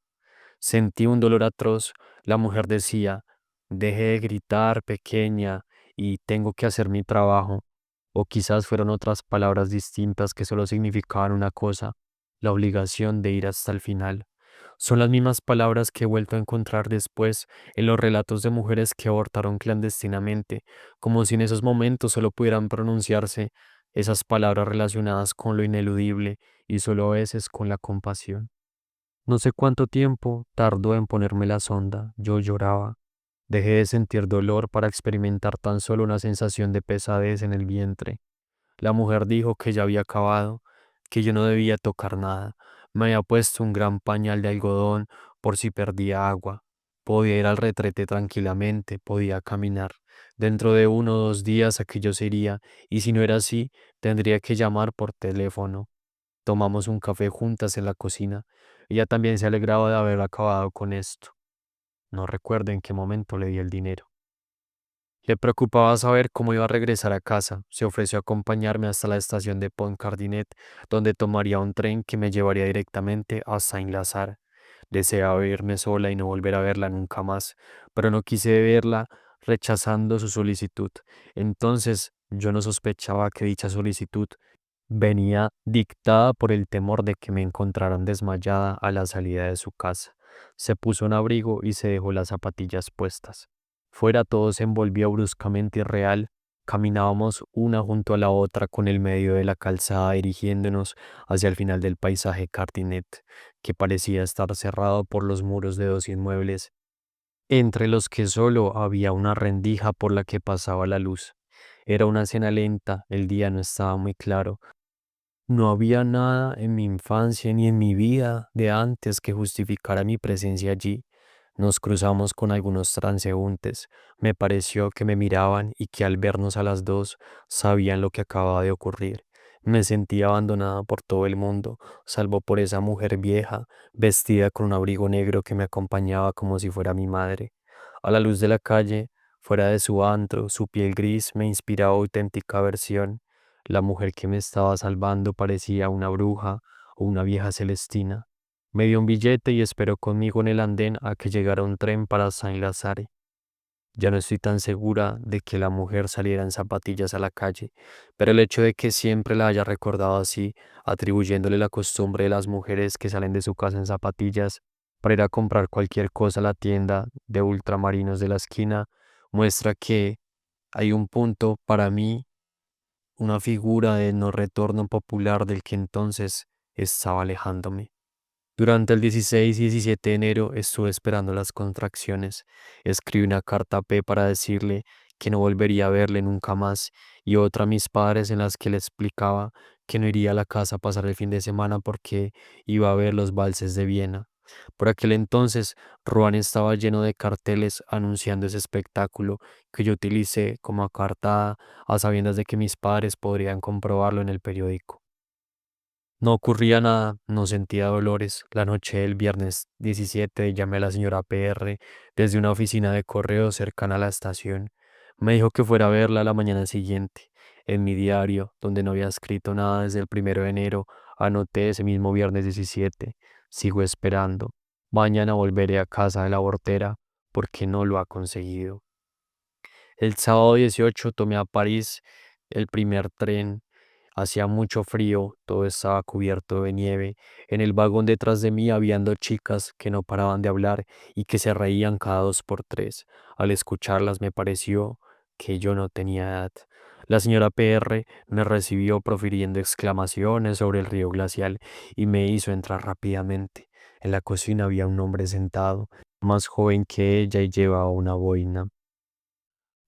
Speaker 1: Sentí un dolor atroz. La mujer decía, deje de gritar, pequeña, y tengo que hacer mi trabajo. O quizás fueron otras palabras distintas que solo significaban una cosa, la obligación de ir hasta el final. Son las mismas palabras que he vuelto a encontrar después en los relatos de mujeres que abortaron clandestinamente, como si en esos momentos solo pudieran pronunciarse esas palabras relacionadas con lo ineludible y solo a veces con la compasión. No sé cuánto tiempo tardó en ponerme la sonda. Yo lloraba. Dejé de sentir dolor para experimentar tan solo una sensación de pesadez en el vientre. La mujer dijo que ya había acabado, que yo no debía tocar nada. Me había puesto un gran pañal de algodón por si perdía agua. Podía ir al retrete tranquilamente, podía caminar. Dentro de 1 o 2 días aquello se iría, y si no era así, tendría que llamar por teléfono. Tomamos un café juntas en la cocina. Ella también se alegraba de haber acabado con esto. No recuerdo en qué momento le di el dinero. Le preocupaba saber cómo iba a regresar a casa. Se ofreció a acompañarme hasta la estación de Pont Cardinet, donde tomaría un tren que me llevaría directamente a Saint-Lazare. Deseaba irme sola y no volver a verla nunca más, pero no quise verla rechazando su solicitud. Entonces yo no sospechaba que dicha solicitud venía dictada por el temor de que me encontraran desmayada a la salida de su casa. Se puso un abrigo y se dejó las zapatillas puestas. Fuera todo se envolvió bruscamente irreal. Caminábamos una junto a la otra con el medio de la calzada dirigiéndonos hacia el final del paisaje Cardinet, que parecía estar cerrado por los muros de 2 inmuebles, entre los que solo había una rendija por la que pasaba la luz. Era una cena lenta, el día no estaba muy claro, no había nada en mi infancia ni en mi vida de antes que justificara mi presencia allí. Nos cruzamos con algunos transeúntes. Me pareció que me miraban y que al vernos a las dos sabían lo que acababa de ocurrir. Me sentía abandonada por todo el mundo, salvo por esa mujer vieja, vestida con un abrigo negro que me acompañaba como si fuera mi madre. A la luz de la calle, fuera de su antro, su piel gris me inspiraba auténtica aversión. La mujer que me estaba salvando parecía una bruja o una vieja celestina. Me dio un billete y esperó conmigo en el andén a que llegara un tren para Saint-Lazare. Ya no estoy tan segura de que la mujer saliera en zapatillas a la calle, pero el hecho de que siempre la haya recordado así, atribuyéndole la costumbre de las mujeres que salen de su casa en zapatillas para ir a comprar cualquier cosa a la tienda de ultramarinos de la esquina, muestra que hay un punto para mí, una figura de no retorno popular del que entonces estaba alejándome. Durante el 16 y 17 de enero estuve esperando las contracciones. Escribí una carta a P para decirle que no volvería a verle nunca más y otra a mis padres en las que le explicaba que no iría a la casa a pasar el fin de semana porque iba a ver los valses de Viena. Por aquel entonces, Rouen estaba lleno de carteles anunciando ese espectáculo que yo utilicé como cartada a sabiendas de que mis padres podrían comprobarlo en el periódico. No ocurría nada, no sentía dolores. La noche del viernes 17 llamé a la señora PR desde una oficina de correo cercana a la estación. Me dijo que fuera a verla la mañana siguiente. En mi diario, donde no había escrito nada desde el 1 de enero, anoté ese mismo viernes 17. Sigo esperando. Mañana volveré a casa de la portera porque no lo ha conseguido. El sábado 18 tomé a París el primer tren. Hacía mucho frío, todo estaba cubierto de nieve. En el vagón detrás de mí habían 2 chicas que no paraban de hablar y que se reían cada 2 por 3. Al escucharlas me pareció que yo no tenía edad. La señora PR me recibió profiriendo exclamaciones sobre el río glacial y me hizo entrar rápidamente. En la cocina había un hombre sentado, más joven que ella y llevaba una boina.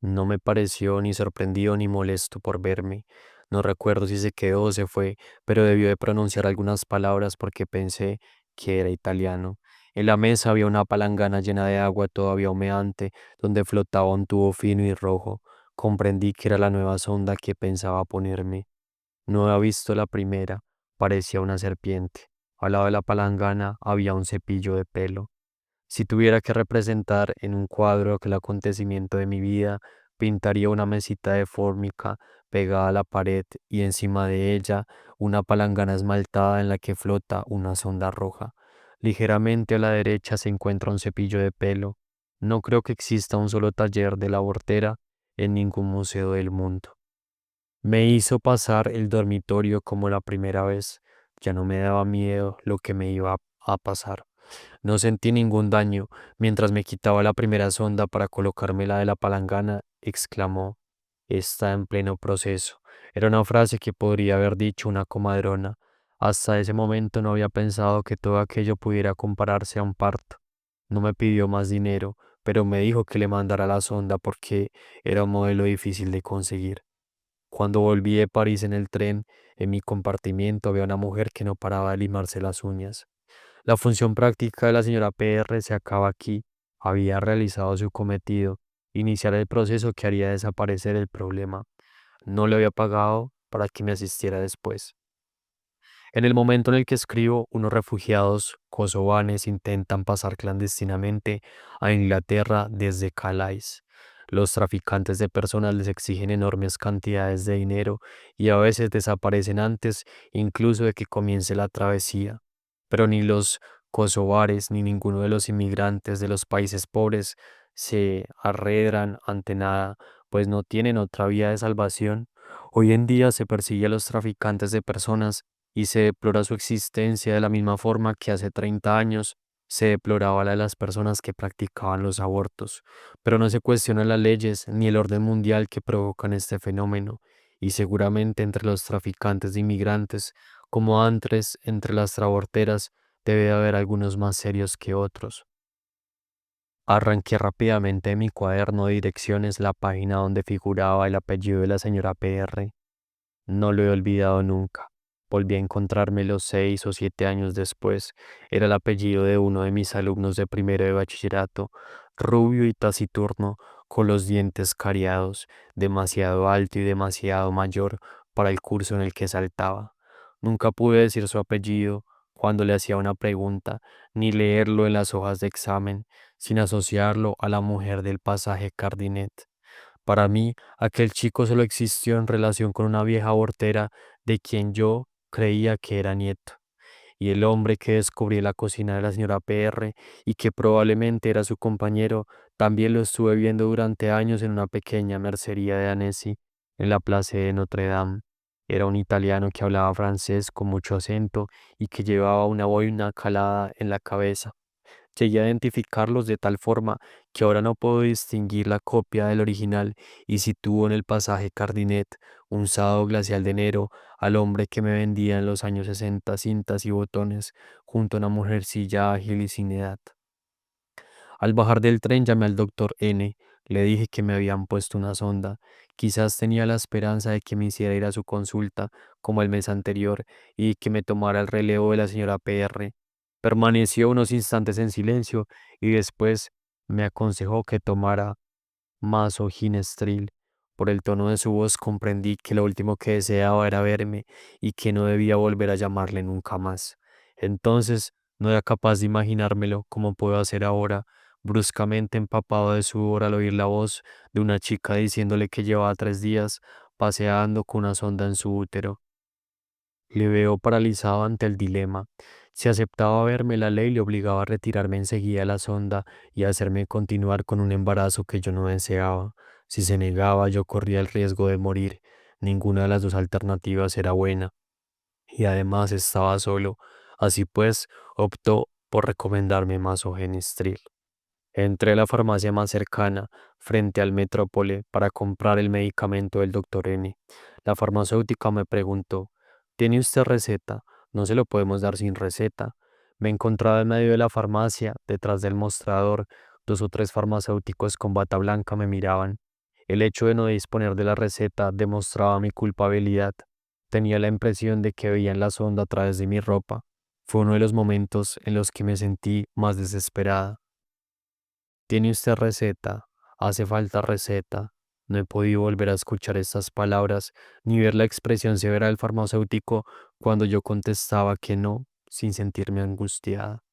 Speaker 1: No me pareció ni sorprendido ni molesto por verme. No recuerdo si se quedó o se fue, pero debió de pronunciar algunas palabras porque pensé que era italiano. En la mesa había una palangana llena de agua todavía humeante, donde flotaba un tubo fino y rojo. Comprendí que era la nueva sonda que pensaba ponerme. No había visto la primera, parecía una serpiente. Al lado de la palangana había un cepillo de pelo. Si tuviera que representar en un cuadro aquel acontecimiento de mi vida, pintaría una mesita de fórmica pegada a la pared y encima de ella una palangana esmaltada en la que flota una sonda roja. Ligeramente a la derecha se encuentra un cepillo de pelo. No creo que exista un solo taller de la hortera en ningún museo del mundo. Me hizo pasar el dormitorio como la primera vez. Ya no me daba miedo lo que me iba a pasar. No sentí ningún daño. Mientras me quitaba la primera sonda para colocarme la de la palangana, exclamó: "Está en pleno proceso". Era una frase que podría haber dicho una comadrona. Hasta ese momento no había pensado que todo aquello pudiera compararse a un parto. No me pidió más dinero, pero me dijo que le mandara la sonda porque era un modelo difícil de conseguir. Cuando volví de París en el tren, en mi compartimiento había una mujer que no paraba de limarse las uñas. La función práctica de la señora PR se acaba aquí. Había realizado su cometido, iniciar el proceso que haría desaparecer el problema. No le había pagado para que me asistiera después. En el momento en el que escribo, unos refugiados kosovanes intentan pasar clandestinamente a Inglaterra desde Calais. Los traficantes de personas les exigen enormes cantidades de dinero y a veces desaparecen antes incluso de que comience la travesía. Pero ni los kosovares ni ninguno de los inmigrantes de los países pobres se arredran ante nada, pues no tienen otra vía de salvación. Hoy en día se persigue a los traficantes de personas y se deplora su existencia de la misma forma que hace 30 años se deploraba la de las personas que practicaban los abortos, pero no se cuestionan las leyes ni el orden mundial que provocan este fenómeno, y seguramente entre los traficantes de inmigrantes, como antes entre las aborteras, debe de haber algunos más serios que otros. Arranqué rápidamente en mi cuaderno de direcciones la página donde figuraba el apellido de la señora PR. No lo he olvidado nunca. Volví a encontrármelo 6 o 7 años después. Era el apellido de uno de mis alumnos de primero de bachillerato, rubio y taciturno, con los dientes cariados, demasiado alto y demasiado mayor para el curso en el que saltaba. Nunca pude decir su apellido cuando le hacía una pregunta, ni leerlo en las hojas de examen, sin asociarlo a la mujer del pasaje Cardinet. Para mí, aquel chico solo existió en relación con una vieja abortera de quien yo creía que era nieto, y el hombre que descubrí en la cocina de la señora PR y que probablemente era su compañero, también lo estuve viendo durante años en una pequeña mercería de Annecy, en la plaza de Notre Dame. Era un italiano que hablaba francés con mucho acento y que llevaba una boina calada en la cabeza. Llegué a identificarlos de tal forma que ahora no puedo distinguir la copia del original y sitúo en el pasaje Cardinet, un sábado glacial de enero, al hombre que me vendía en los años 60 cintas y botones, junto a una mujercilla ágil y sin edad. Al bajar del tren llamé al doctor N. Le dije que me habían puesto una sonda. Quizás tenía la esperanza de que me hiciera ir a su consulta, como el mes anterior, y que me tomara el relevo de la señora PR. Permaneció unos instantes en silencio y después me aconsejó que tomara más ginestril. Por el tono de su voz comprendí que lo último que deseaba era verme y que no debía volver a llamarle nunca más. Entonces no era capaz de imaginármelo como puedo hacer ahora, bruscamente empapado de sudor al oír la voz de una chica diciéndole que llevaba 3 días paseando con una sonda en su útero. Le veo paralizado ante el dilema. Si aceptaba verme, la ley le obligaba a retirarme enseguida de la sonda y a hacerme continuar con un embarazo que yo no deseaba. Si se negaba, yo corría el riesgo de morir. Ninguna de las dos alternativas era buena. Y además estaba solo. Así pues, optó por recomendarme masogenestril. Entré a la farmacia más cercana, frente al Metrópole, para comprar el medicamento del doctor N. La farmacéutica me preguntó, ¿tiene usted receta? No se lo podemos dar sin receta. Me encontraba en medio de la farmacia, detrás del mostrador. 2 o 3 farmacéuticos con bata blanca me miraban. El hecho de no disponer de la receta demostraba mi culpabilidad. Tenía la impresión de que veían la sonda a través de mi ropa. Fue uno de los momentos en los que me sentí más desesperada. ¿Tiene usted receta? Hace falta receta. No he podido volver a escuchar estas palabras ni ver la expresión severa del farmacéutico cuando yo contestaba que no, sin sentirme angustiada.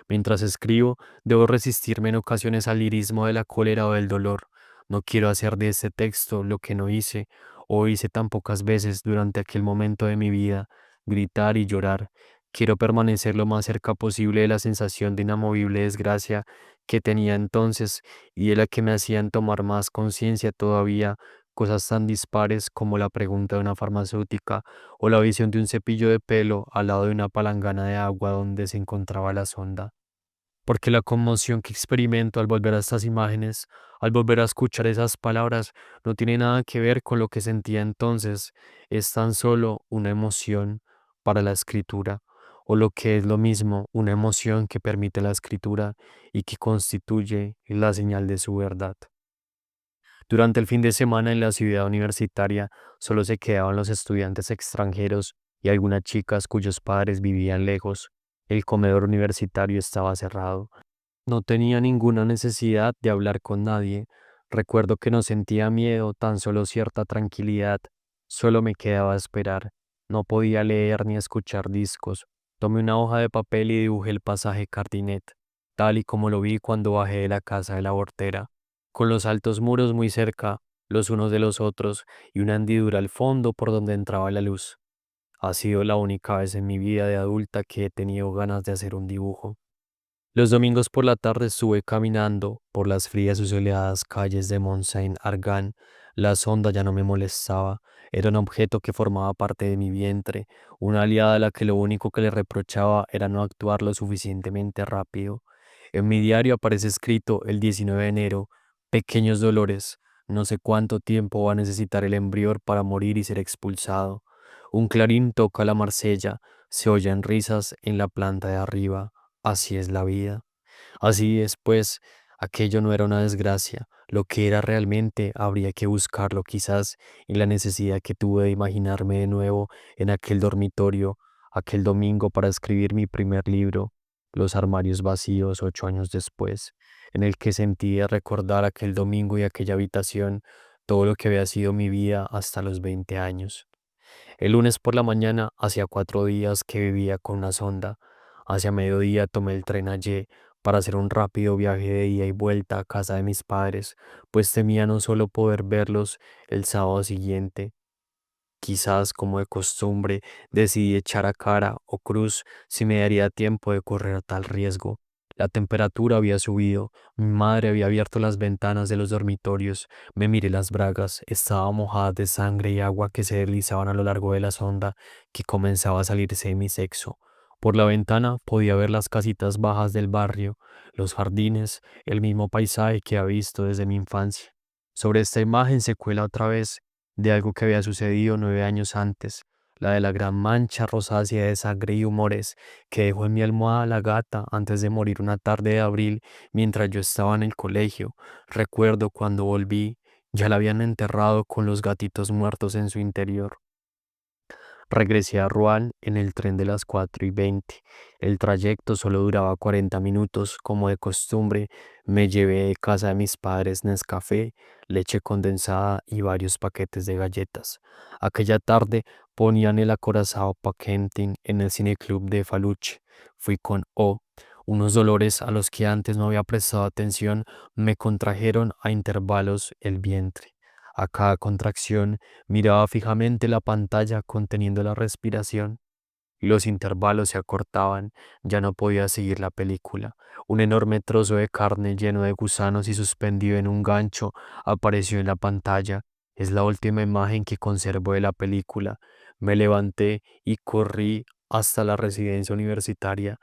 Speaker 1: Mientras escribo, debo resistirme en ocasiones al lirismo de la cólera o del dolor. No quiero hacer de este texto lo que no hice o hice tan pocas veces durante aquel momento de mi vida, gritar y llorar. Quiero permanecer lo más cerca posible de la sensación de inamovible desgracia que tenía entonces y de la que me hacían tomar más conciencia todavía cosas tan dispares como la pregunta de una farmacéutica o la visión de un cepillo de pelo al lado de una palangana de agua donde se encontraba la sonda. Porque la conmoción que experimento al volver a estas imágenes, al volver a escuchar esas palabras, no tiene nada que ver con lo que sentía entonces, es tan solo una emoción para la escritura. o lo que es lo mismo, una emoción que permite la escritura y que constituye la señal de su verdad. Durante el fin de semana en la ciudad universitaria solo se quedaban los estudiantes extranjeros y algunas chicas cuyos padres vivían lejos. El comedor universitario estaba cerrado. No tenía ninguna necesidad de hablar con nadie. Recuerdo que no sentía miedo, tan solo cierta tranquilidad. Solo me quedaba a esperar. No podía leer ni escuchar discos. Tomé una hoja de papel y dibujé el pasaje Cardinet, tal y como lo vi cuando bajé de la casa de la Bortera, con los altos muros muy cerca, los unos de los otros, y una hendidura al fondo por donde entraba la luz. Ha sido la única vez en mi vida de adulta que he tenido ganas de hacer un dibujo. Los domingos por la tarde estuve caminando por las frías y soleadas calles de Mont Saint-Argan. La sonda ya no me molestaba. Era un objeto que formaba parte de mi vientre, una aliada a la que lo único que le reprochaba era no actuar lo suficientemente rápido. En mi diario aparece escrito el 19 de enero, pequeños dolores. No sé cuánto tiempo va a necesitar el embrión para morir y ser expulsado. Un clarín toca la Marsella, se oyen risas en la planta de arriba. Así es la vida. Así es, pues, aquello no era una desgracia. Lo que era realmente habría que buscarlo quizás en la necesidad que tuve de imaginarme de nuevo en aquel dormitorio, aquel domingo para escribir mi primer libro, Los armarios vacíos 8 años después, en el que sentí de recordar aquel domingo y aquella habitación, todo lo que había sido mi vida hasta los 20 años. El lunes por la mañana, hacía 4 días que vivía con una sonda. Hacia mediodía tomé el tren a Y para hacer un rápido viaje de ida y vuelta a casa de mis padres, pues temía no solo poder verlos el sábado siguiente. Quizás, como de costumbre, decidí echar a cara o cruz si me daría tiempo de correr tal riesgo. La temperatura había subido, mi madre había abierto las ventanas de los dormitorios, me miré las bragas, estaba mojada de sangre y agua que se deslizaban a lo largo de la sonda que comenzaba a salirse de mi sexo. Por la ventana podía ver las casitas bajas del barrio, los jardines, el mismo paisaje que había visto desde mi infancia. Sobre esta imagen se cuela otra vez de algo que había sucedido 9 años antes, la de la gran mancha rosácea de sangre y humores que dejó en mi almohada la gata antes de morir una tarde de abril mientras yo estaba en el colegio. Recuerdo cuando volví, ya la habían enterrado con los gatitos muertos en su interior. Regresé a Rouen en el tren de las 4:20. El trayecto solo duraba 40 minutos. Como de costumbre, me llevé de casa de mis padres Nescafé, leche condensada y varios paquetes de galletas. Aquella tarde ponían el acorazado Pakentin en el cineclub de Faluche. Fui con O. Unos dolores a los que antes no había prestado atención me contrajeron a intervalos el vientre. A cada contracción miraba fijamente la pantalla conteniendo la respiración. Los intervalos se acortaban, ya no podía seguir la película. Un enorme trozo de carne lleno de gusanos y suspendido en un gancho apareció en la pantalla. Es la última imagen que conservo de la película. Me levanté y corrí hasta la residencia universitaria.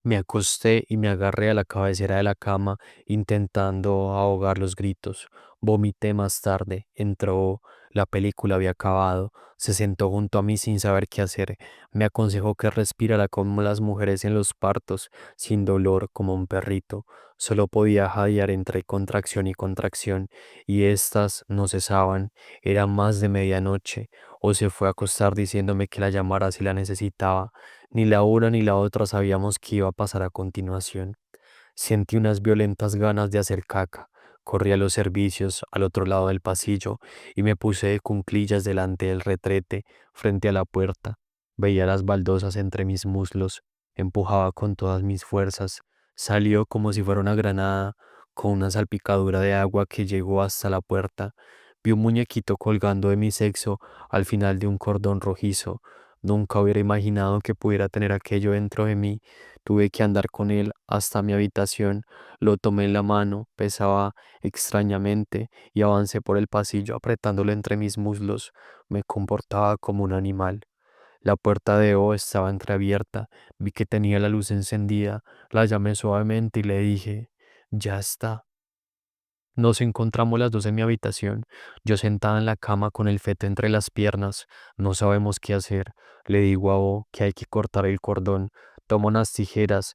Speaker 1: Me acosté y me agarré a la cabecera de la cama intentando ahogar los gritos. Vomité más tarde. Entró. La película había acabado. Se sentó junto a mí sin saber qué hacer. Me aconsejó que respirara como las mujeres en los partos, sin dolor como un perrito. Solo podía jadear entre contracción y contracción, y éstas no cesaban. Era más de medianoche. O se fue a acostar diciéndome que la llamara si la necesitaba. Ni la una ni la otra sabíamos qué iba a pasar a continuación. Sentí unas violentas ganas de hacer caca. Corrí a los servicios al otro lado del pasillo y me puse de cunclillas delante del retrete, frente a la puerta. Veía las baldosas entre mis muslos, empujaba con todas mis fuerzas. Salió como si fuera una granada, con una salpicadura de agua que llegó hasta la puerta. Vi un muñequito colgando de mi sexo al final de un cordón rojizo. Nunca hubiera imaginado que pudiera tener aquello dentro de mí. Tuve que andar con él hasta mi habitación. Lo tomé en la mano, pesaba extrañamente, y avancé por el pasillo apretándolo entre mis muslos. Me comportaba como un animal. La puerta de O estaba entreabierta. Vi que tenía la luz encendida. La llamé suavemente y le dije, ya está. Nos encontramos las dos en mi habitación, yo sentada en la cama con el feto entre las piernas, no sabemos qué hacer. Le digo a Bo que hay que cortar el cordón, tomo unas tijeras